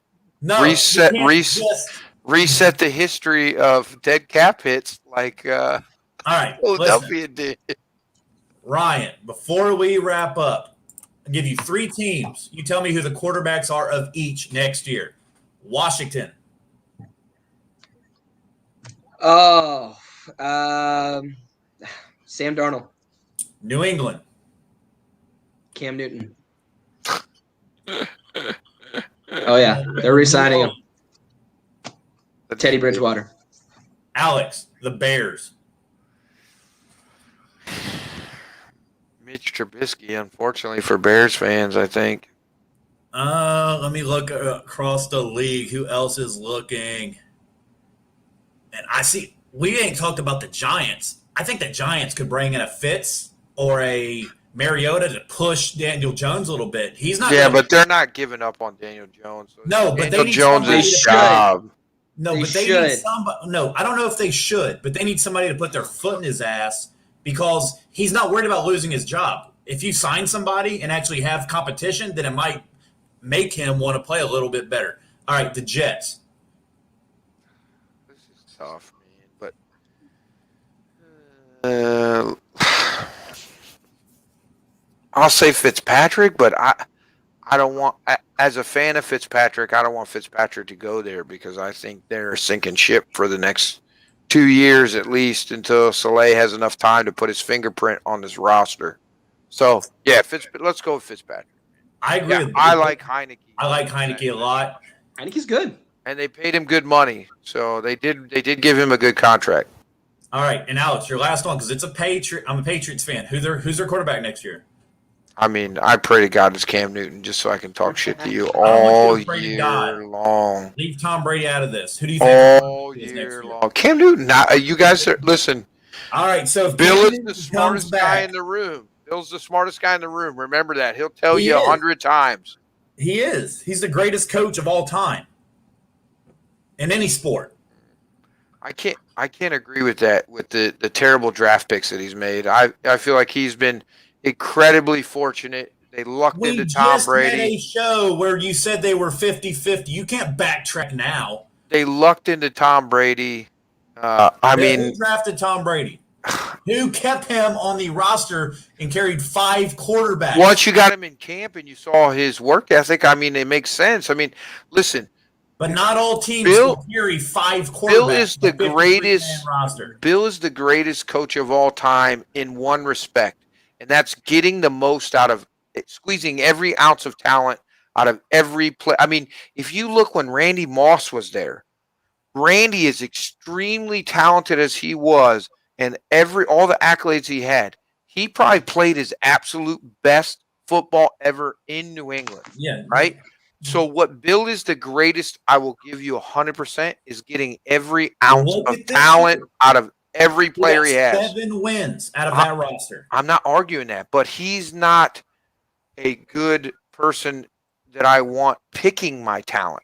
the history of dead cap hits like all right, Philadelphia did. Ryan, before we wrap up, I'll give you 3 teams. You tell me who the quarterbacks are of each next year. Washington. Oh, Sam Darnold. New England. Cam Newton. Oh, yeah. They're re-signing him. Teddy Bridgewater. Alex, the Bears. Mitch Trubisky, unfortunately for Bears fans, I think. Let me look across the league. Who else is looking? And I see we ain't talked about the Giants. I think the Giants could bring in a Fitz or a Mariota to push Daniel Jones a little bit. He's not. Yeah, but they're not giving up on Daniel Jones. So no, but Daniel Jones' job. No, but they need somebody. No, I don't know if they should, but they need somebody to put their foot in his ass because he's not worried about losing his job. If you sign somebody and actually have competition, then it might make him want to play a little bit better. All right, the Jets. This is tough, man. But I'll say Fitzpatrick, but I don't want, as a fan of Fitzpatrick, I don't want Fitzpatrick to go there because I think they're sinking ship for the next 2 years at least until Saleh has enough time to put his fingerprint on this roster. So, yeah, let's go with Fitzpatrick. I agree. Yeah, I like Heineke. I like Heineke a lot. Heineke's good. And they paid him good money, so they did give him a good contract. All right, and Alex, your last one because it's a Patriot. I'm a Patriots fan. Who's their quarterback next year? I mean, I pray to God it's Cam Newton just so I can talk shit to you I don't want all you to pray to year God. long. Leave Tom Brady out of this. Who do you think All is year next year? long. Cam Newton, you guys are, listen, All right, so if Bill Cam is the Newton comes smartest guy back, in the room. Bill's the smartest guy in the room. Remember that. He'll tell he you is. 100 times. He is. He's the greatest coach of all time in any sport. I can't agree with that, with the terrible draft picks that he's made. I feel like he's been incredibly fortunate. They lucked We into Tom just had Brady. a show where you said they were 50-50. You can't backtrack now. They lucked into Tom Brady. Who drafted Tom Brady? Who kept him on the roster and carried 5 quarterbacks? Once you got him in camp and you saw his work ethic, I mean, it makes sense. I mean, listen. But not all teams Bill- can carry 5 quarterbacks. Bill is the on a 53-man greatest. roster. Bill is the greatest coach of all time in one respect, and that's getting the most out of squeezing every ounce of talent out of every play. I mean, if you look when Randy Moss was there, Randy is extremely talented as he was, and all the accolades he had. He probably played his absolute best football ever in New England. Yeah. Right? So what Bill is the greatest, I will give you 100%, is getting every ounce Look of at this talent year. out of every player he got has. 7 wins out of that roster. I'm not arguing that, but he's not a good person that I want picking my talent.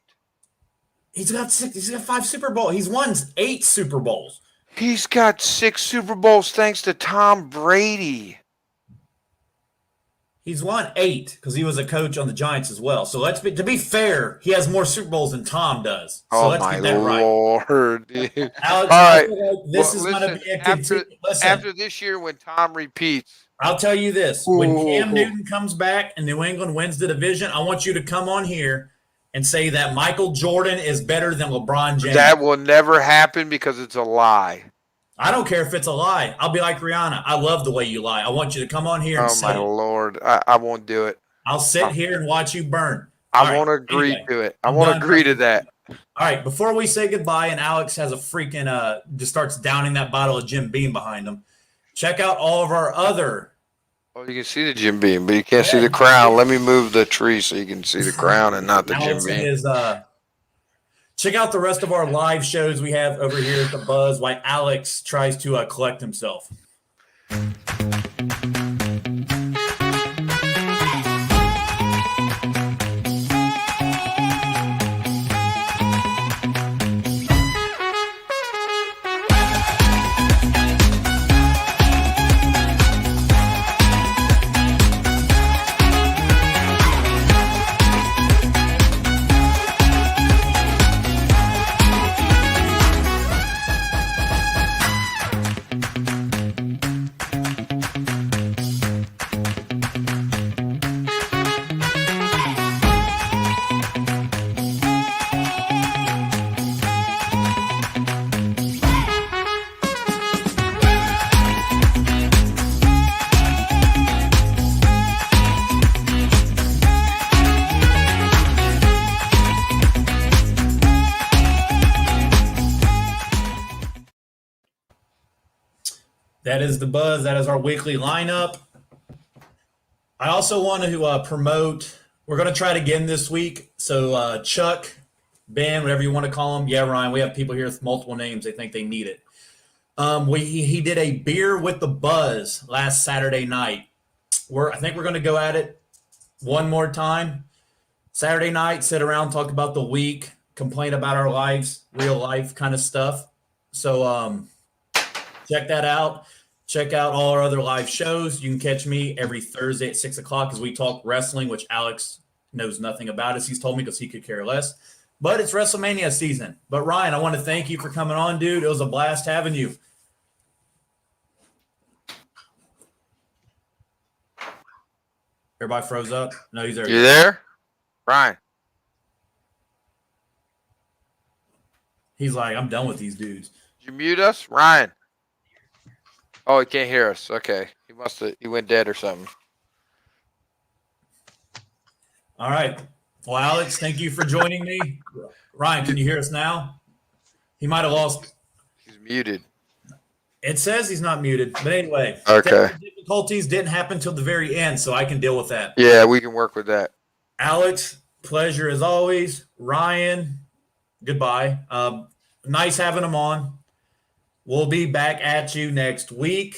He's got 6. He's got 5 Super Bowls. He's won 8 Super Bowls. He's got 6 Super Bowls thanks to Tom Brady. He's won 8 because he was a coach on the Giants as well. So to be fair, he has more Super Bowls than Tom does. So Oh let's my get that right. Lord, dude. Alex, All I right. feel like this is going to be a listen, after this year when Tom repeats. I'll tell you this. When Cam Ooh. Newton comes back and New England wins the division, I want you to come on here and say that Michael Jordan is better than LeBron James. That will never happen because it's a lie. I don't care if it's a lie. I'll be like Rihanna. I love the way you lie. I want you to come on here and say my Lord. I won't do it. I'll sit here and watch you burn. I won't agree to it. I won't agree to that. All right, before we say goodbye and Alex has a freaking just starts downing that bottle of Jim Beam behind him, check out all of our other. Oh, you can see the Jim Beam, but you can't see the crown. Let me move the tree so you can see the crown and not the Jim Beam. Check out the rest of our live shows we have over here at the Buzz while Alex tries to collect himself. That is the Buzz. That is our weekly lineup. I also want to promote. We're going to try it again this week. So Chuck, Ben, whatever you want to call them. Yeah, Ryan, we have people here with multiple names. They think they need it. He did a beer with the Buzz last Saturday night. I think we're going to go at it one more time. Saturday night, sit around, talk about the week, complain about our lives, real life kind of stuff. So check that out. Check out all our other live shows. You can catch me every Thursday at 6 o'clock as we talk wrestling, which Alex knows nothing about, as he's told me, because he could care less. But it's WrestleMania season. But Ryan, I want to thank you for coming on, dude. It was a blast having you. Everybody froze up? No, he's there. You there? Ryan. He's like, I'm done with these dudes. Did you mute us? Ryan. Oh, he can't hear us. Okay. He went dead or something. All right. Well, Alex, thank you for joining me. Ryan, can you hear us now? He might have lost. He's muted. It says he's not muted, but anyway. Okay. Technical difficulties didn't happen till the very end, so I can deal with that. Yeah, we can work with that. Alex, pleasure as always. Ryan, goodbye. Nice having him on. We'll be back at you next week.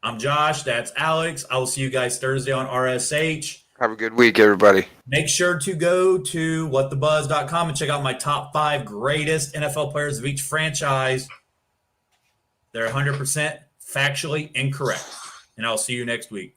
I'm Josh. That's Alex. I will see you guys Thursday on RSH. Have a good week, everybody. Make sure to go to whatthebuzz.com and check out my top 5 greatest NFL players of each franchise. They're 100% factually incorrect. And I'll see you next week.